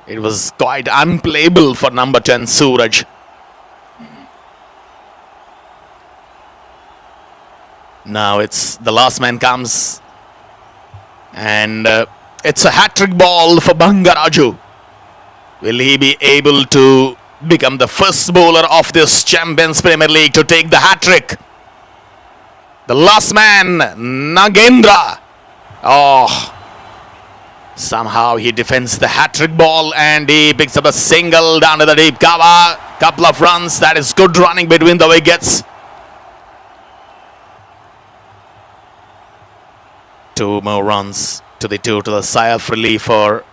it was quite unplayable for number 10 Suraj. Now it's the last man comes, and it's a hat-trick ball for Bangaraju. Will he be able to become the first bowler of this Champions Premier League to take the hat-trick? The last man, Nagendra. Somehow he defends the hat-trick ball and he picks up a single down to the deep cover. Couple of runs. That is good running between the wickets. 2 more runs to the sigh of relief for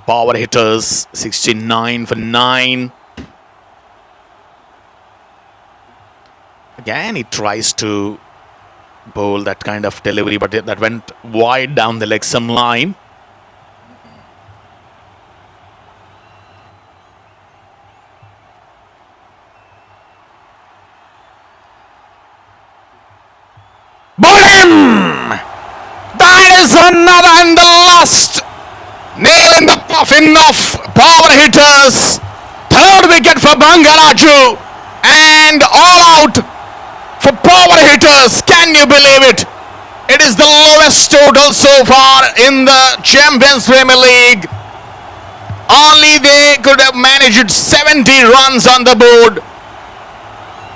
power hitters. 69 for 9. Again, he tries to bowl that kind of delivery, but that went wide down the leg some line. Boom! That is another and the last nail in the coffin of power hitters. Third wicket for Bangaraju and all out for power hitters. Can you believe it? It is the lowest total so far in the Champions Premier League. Only they could have managed 70 runs on the board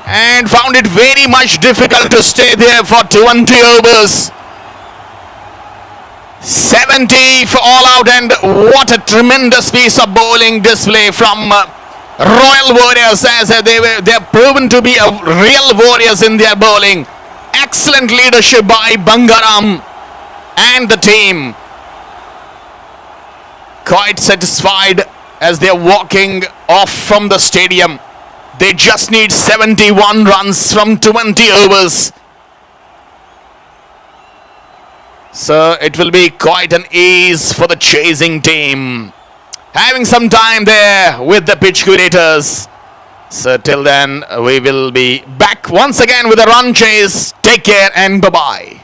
and found it very much difficult to stay there for 20 overs. 70 for all out, and what a tremendous piece of bowling display from Royal Warriors, as they're proven to be real warriors in their bowling. Excellent leadership by Bangaram and the team. Quite satisfied as they're walking off from the stadium. They just need 71 runs from 20 overs. So it will be quite an ease for the chasing team. Having some time there with the pitch curators. So till then, we will be back once again with a run chase. Take care and bye-bye.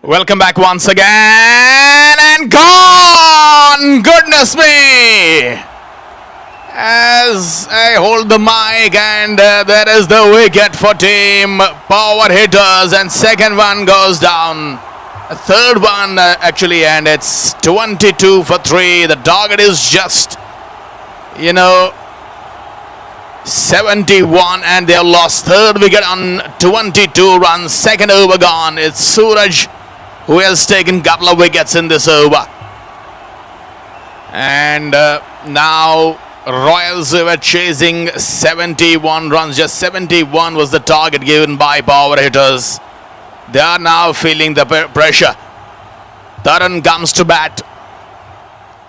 Welcome back once again and gone! Goodness me! As I hold the mic and there is the wicket for team Power Hitters, and second one goes down. A third one actually, and it's 22 for 3. The target is just, 71, and they have lost. Third wicket on 22 runs. Second over gone. It's Suraj who has taken couple of wickets in this over. And now Royals were chasing 71 runs. Just 71 was the target given by Power Hitters. They are now feeling the pressure. Taran comes to bat.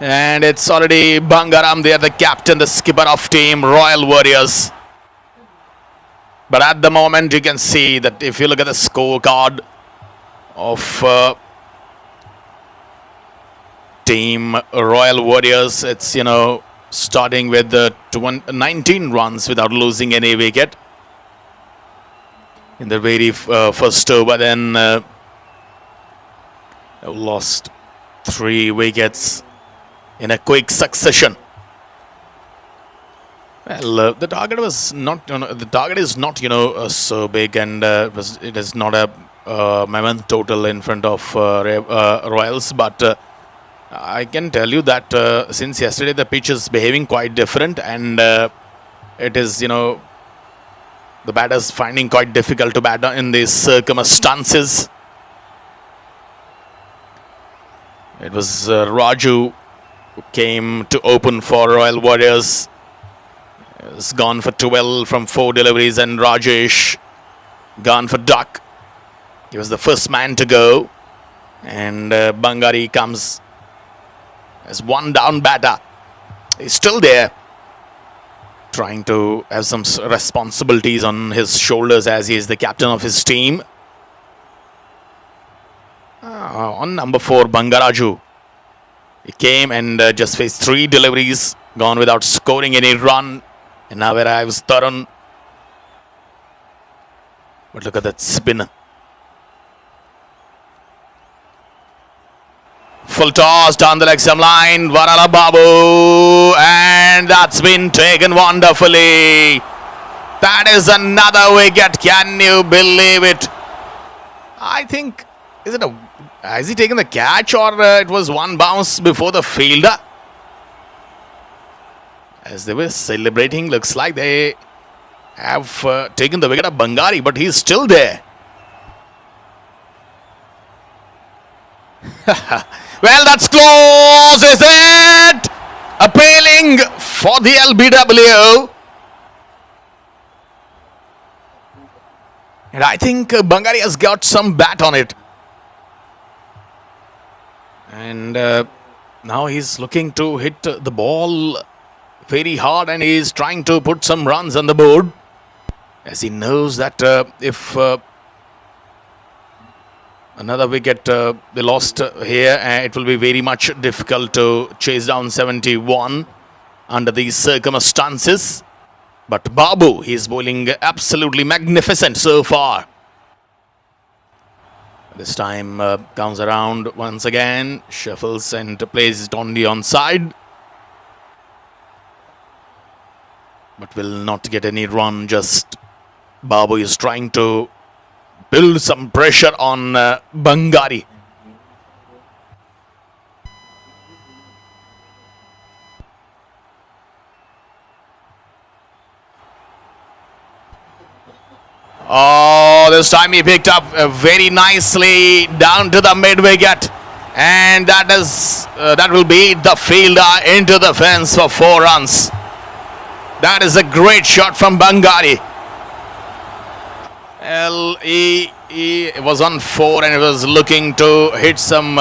And it's already Bangaram there, the captain, the skipper of team Royal Warriors. But at the moment you can see that if you look at the scorecard of team Royal Warriors, it's, starting with 19 runs without losing any wicket in the very first over. Then lost 3 wickets in a quick succession. Well, the target was not, the target is not, so big, and it is not a mammoth total in front of Royals. But I can tell you that since yesterday the pitch is behaving quite different, and it is, the batters finding quite difficult to bat in these circumstances. It was Raju who came to open for Royal Warriors. He's gone for 12 from 4 deliveries, and Rajesh gone for duck. He was the first man to go, and Bangari comes as one down batter. He's still there, trying to have some responsibilities on his shoulders as he is the captain of his team. On number 4, Bangaraju. He came and just faced 3 deliveries, gone without scoring any run. And now arrives Tarun. But look at that spin. Full toss down the leg stump line. Varala Babu. And that's been taken wonderfully. That is another wicket. Can you believe it? I think, has he taken the catch, or it was one bounce before the fielder? As they were celebrating, looks like they have taken the wicket of Bangari, but he's still there. Well, that's close, is it? Appealing for the LBW. And I think Bangari has got some bat on it. And now he's looking to hit the ball very hard, and he's trying to put some runs on the board, as he knows that if another wicket they lost here, it will be very much difficult to chase down 71 under these circumstances. But Babu, he's bowling absolutely magnificent so far. This time comes around once again, shuffles and plays it on the onside. But will not get any run. Just Babu is trying to build some pressure on Bangari. Oh, this time he picked up very nicely down to the mid wicket, and that will beat the fielder into the fence for 4 runs. That is a great shot from Bangari. He was on 4 and he was looking to hit some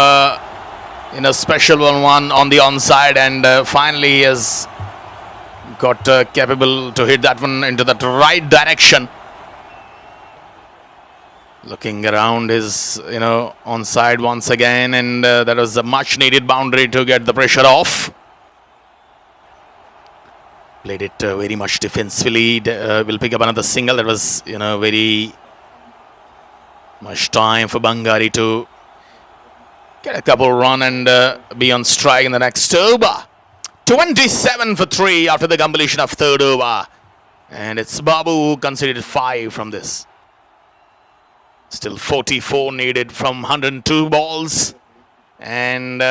special one on the onside, and finally he has got capable to hit that one into that right direction. Looking around his, onside once again, and that was a much needed boundary to get the pressure off. Played it very much defensively. Will pick up another single. That was, very Much time for Bangari to get a couple run and be on strike in the next over. 27 for 3 after the completion of third over. And it's Babu who conceded 5 from this. Still 44 needed from 102 balls. And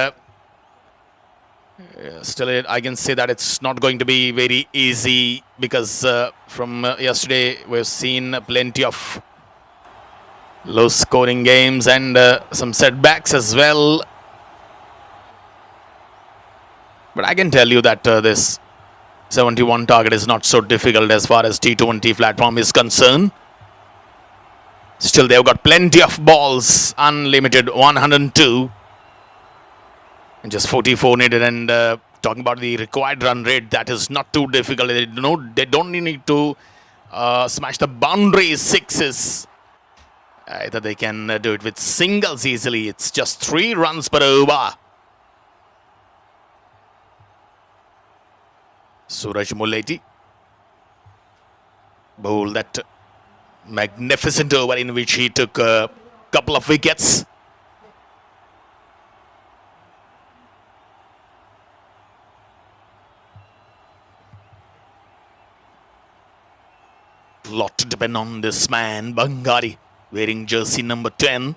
still I can say that it's not going to be very easy because from yesterday we've seen plenty of low scoring games and some setbacks as well. But I can tell you that this 71 target is not so difficult as far as T20 platform is concerned. Still, they've got plenty of balls, unlimited 102. And just 44 needed. And talking about the required run rate, that is not too difficult. They don't need to smash the boundary sixes. Either they can do it with singles easily. It's just 3 runs per over. Suraj Muleti bowled that magnificent over in which he took a couple of wickets. Lot to depend on this man, Bangari, wearing jersey number 10.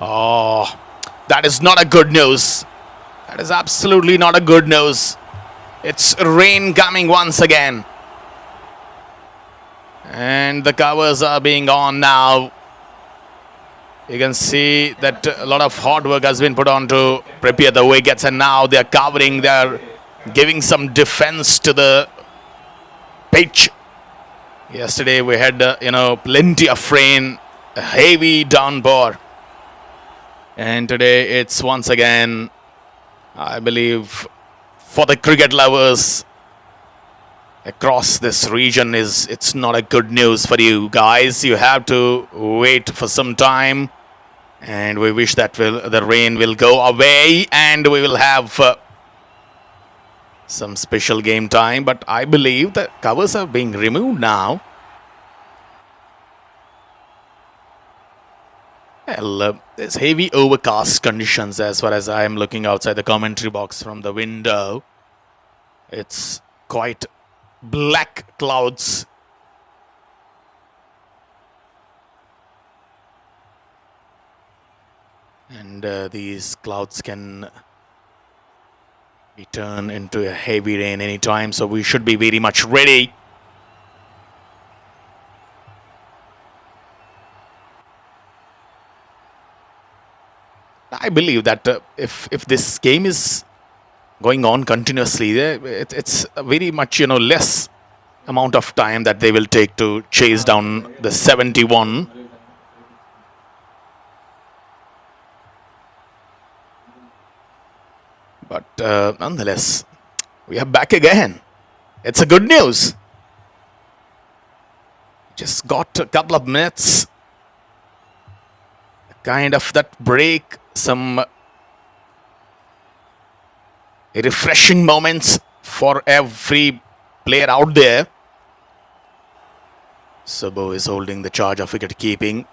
Oh, that is not a good news. That is absolutely not a good news. It's rain coming once again. And the covers are being on now. You can see that a lot of hard work has been put on to prepare the wickets, and now they are covering, they are giving some defense to the pitch. Yesterday we had, plenty of rain, a heavy downpour. And today it's once again, I believe, for the cricket lovers across this region, it's not a good news for you guys. You have to wait for some time. And we wish that the rain will go away and we will have some special game time. But I believe the covers are being removed now. Well, there's heavy overcast conditions as far as I am looking outside the commentary box from the window. It's quite black clouds. And these clouds can be turned into a heavy rain anytime, so we should be very much ready. I believe that if this game is going on continuously, it's very much less amount of time that they will take to chase down the 71. But nonetheless, we are back again. It's a good news. Just got a couple of minutes. Kind of that break, some refreshing moments for every player out there. Sabo is holding the charge of wicket keeping,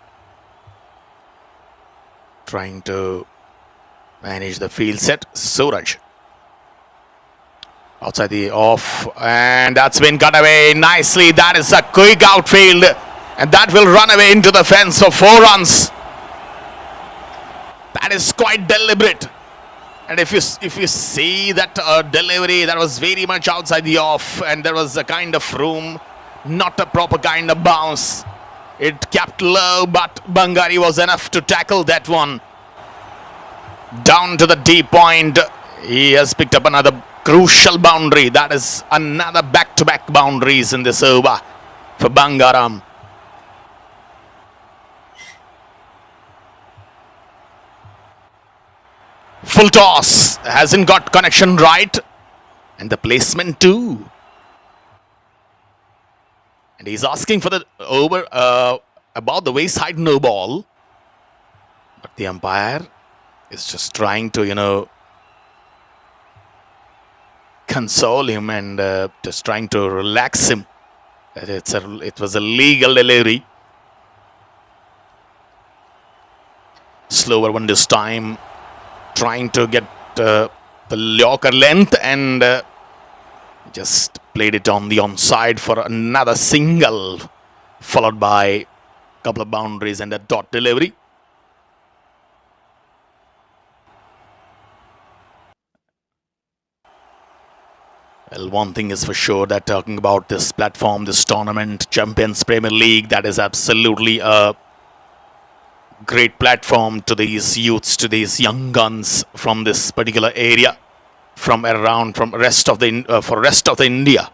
trying to manage the field set. Suraj outside the off, and that's been cut away nicely. That is a quick outfield, and that will run away into the fence for 4 runs. That is quite deliberate. And if you see that delivery, that was very much outside the off, and there was a kind of room, not a proper kind of bounce. It kept low, but Bangari was enough to tackle that one. Down to the deep point. He has picked up another crucial boundary. That is another back-to-back boundaries in this over for Bangaram. Full toss, hasn't got connection right, and the placement too. And he's asking for the over about the wayside no ball, but the umpire is just trying to console him and just trying to relax him. It was a legal delivery. Slower one this time, trying to get the Yorker length and just played it on the onside for another single, followed by a couple of boundaries and a dot delivery. Well, one thing is for sure, that talking about this platform, this tournament, Champions Premier League, that is absolutely a great platform to these youths, to these young guns from this particular area, from rest of the India.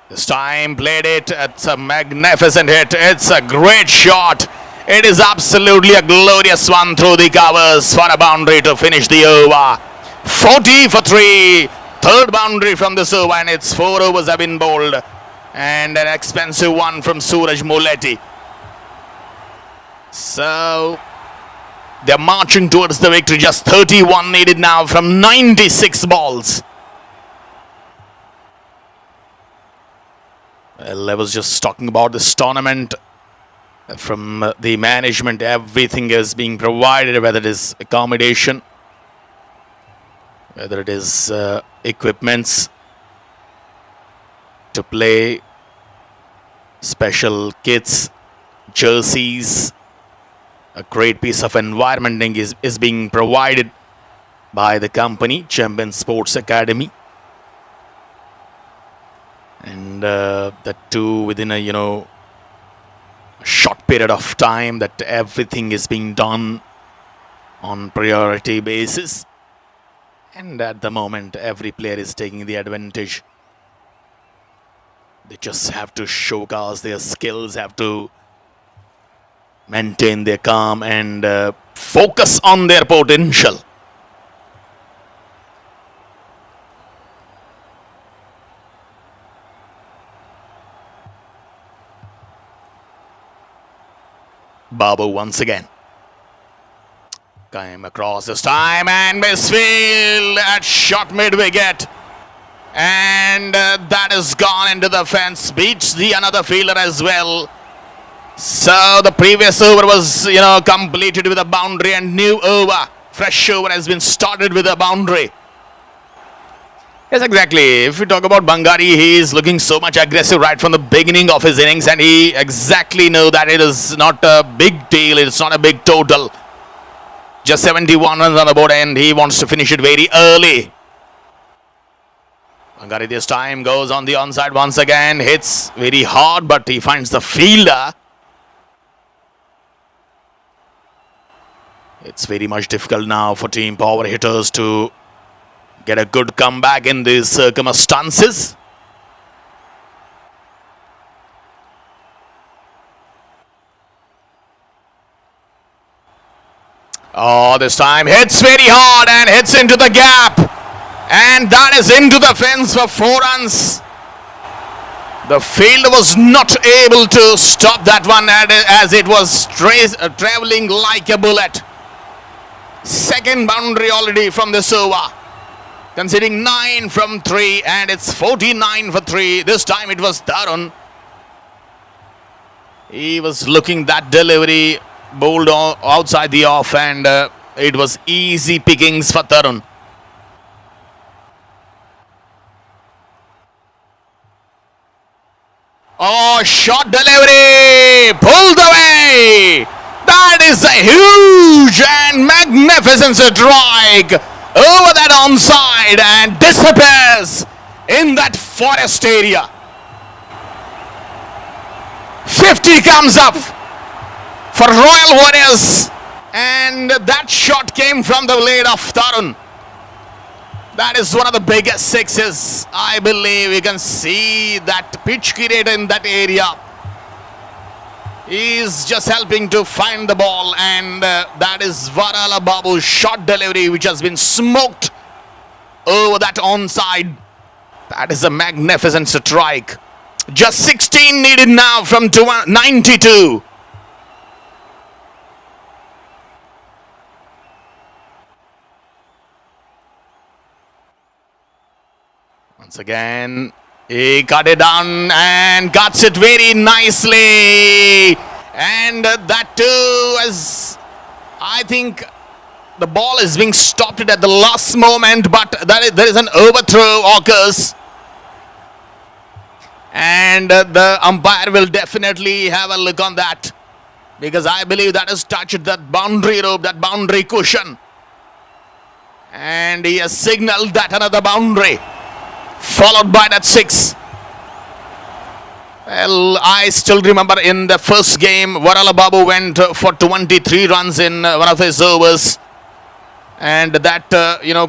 This time played it. It's a magnificent hit. It's a great shot. It is absolutely a glorious one through the covers for a boundary to finish the over. 40 for 3. Third boundary from this over, and its 4 overs have been bowled. And an expensive one from Suraj Muleti. So they're marching towards the victory. Just 31 needed now from 96 balls. Well, I was just talking about this tournament. From the management, everything is being provided, whether it is accommodation, whether it is equipments to play, special kits, jerseys. A great piece of environment is being provided by the company, Champion Sports Academy. And that too within a short period of time, that everything is being done on priority basis. And at the moment, every player is taking the advantage. They just have to showcase their skills, have to maintain their calm and focus on their potential. Babu once again. Came across this time and misfield at short mid-wicket. And that has gone into the fence. Beats the another fielder as well. So the previous over was, completed with a boundary, and new over, fresh over has been started with a boundary. Yes, exactly. If we talk about Bangari, he is looking so much aggressive right from the beginning of his innings, and he exactly know that it is not a big deal, it's not a big total. Just 71 runs on the board, and he wants to finish it very early. Bangari this time goes on the onside once again, hits very hard, but he finds the fielder. It's very much difficult now for team power hitters to get a good comeback in these circumstances. Oh, this time hits very hard and hits into the gap. And that is into the fence for 4 runs. The fielder was not able to stop that one as it was traveling like a bullet. Second boundary already from this over. Conceding 9 from 3, and it's 49 for 3. This time it was Tarun. He was looking that delivery, bowled outside the off, and it was easy pickings for Tarun. Oh, short delivery, pulled away. That is a huge and magnificent strike over that onside and disappears in that forest area. 50 comes up for Royal Warriors, and that shot came from the blade of Tarun. That is one of the biggest sixes. I believe you can see that pitch creator in that area. He is just helping to find the ball, and that is Varala Babu's shot delivery, which has been smoked over that onside. That is a magnificent strike. Just 16 needed now from 92. Once again, he cut it down and cuts it very nicely. And that too, as I think the ball is being stopped at the last moment, but there is an overthrow occurs. And the umpire will definitely have a look on that, because I believe that has touched that boundary rope, that boundary cushion. And he has signaled that another boundary, followed by that 6. Well, I still remember in the first game, Varala Babu went for 23 runs in one of his overs. And that,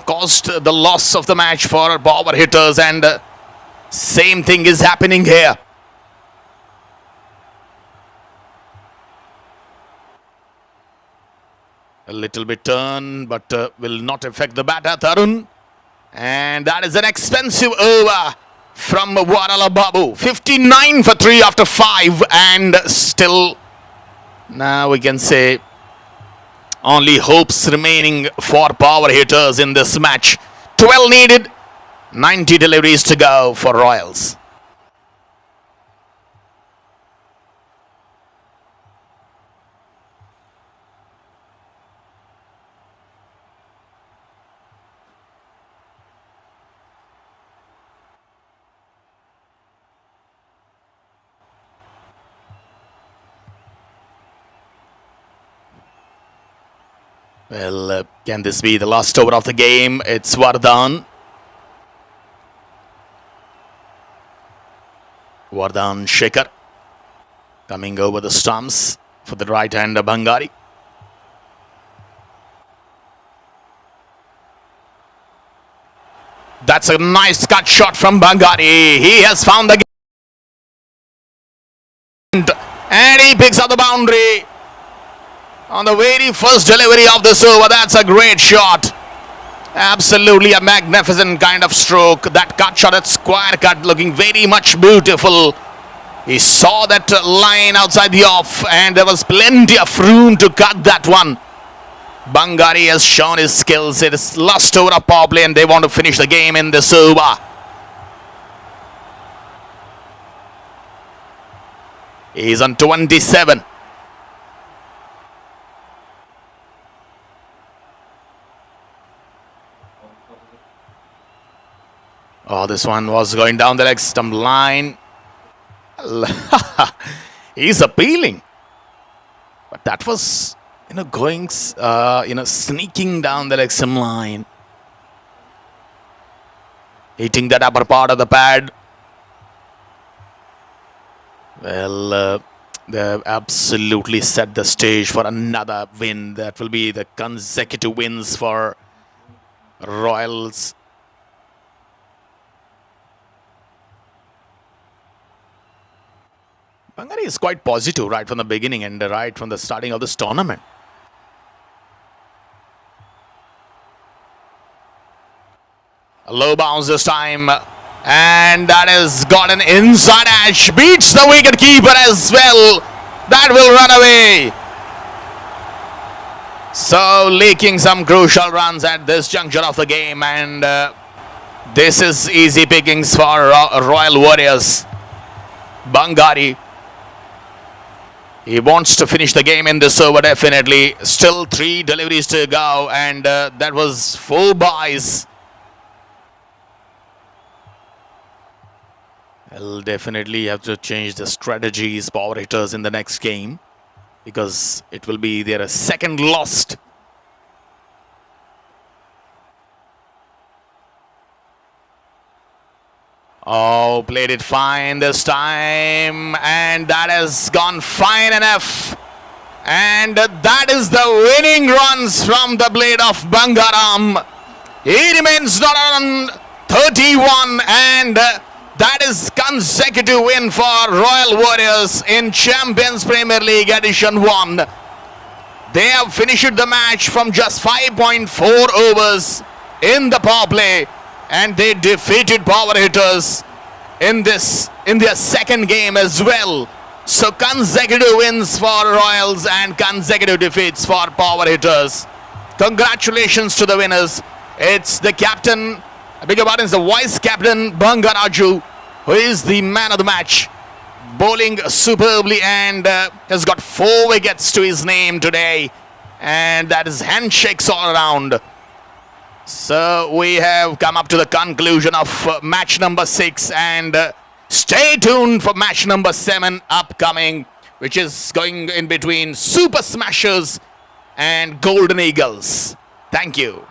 caused the loss of the match for power hitters. And same thing is happening here. A little bit turn, but will not affect the batter, Tarun. And that is an expensive over from Varala Babu. 59 for 3 after 5. And still, now we can say, only hopes remaining for power hitters in this match. 12 needed, 90 deliveries to go for Royals. Well, can this be the last over of the game? It's Vardhan. Vardhan Shekhar coming over the stumps for the right-hander Bangari. That's a nice cut shot from Bangari. He has found the game. And he picks up the boundary on the very first delivery of this over. That's a great shot. Absolutely a magnificent kind of stroke. That cut shot, that square cut, looking very much beautiful. He saw that line outside the off, and there was plenty of room to cut that one. Bangari has shown his skills. It is last over of power play, and they want to finish the game in this over. He's on 27. Oh, this one was going down the leg stump line. He's appealing. But that was, going, sneaking down the leg stump line. Hitting that upper part of the pad. Well, they absolutely set the stage for another win. That will be the consecutive wins for Royals. Bangari is quite positive right from the beginning and right from the starting of this tournament. A low bounce this time. And that has got an inside edge. Beats the wicket keeper as well. That will run away. So leaking some crucial runs at this juncture of the game. And this is easy pickings for Royal Warriors. Bangari. He wants to finish the game in this over definitely. Still 3 deliveries to go, and that was 4 byes. I'll definitely have to change the strategies, power hitters in the next game, because it will be their second lost. Oh, played it fine this time, and that has gone fine enough. And that is the winning runs from the blade of Bangaram. He remains not on 31, and that is consecutive win for Royal Warriors in Champions Premier League Edition 1. They have finished the match from just 5.4 overs in the power play. And they defeated power hitters in their second game as well. So consecutive wins for Royals and consecutive defeats for power hitters. Congratulations to the winners. It's the captain I beg your pardon, the vice captain Bangaraju, who is the man of the match, bowling superbly and has got 4 wickets to his name today, and that is handshakes all around. So we have come up to the conclusion of match number 6, and stay tuned for match number 7 upcoming, which is going in between Super Smashers and Golden Eagles. Thank you.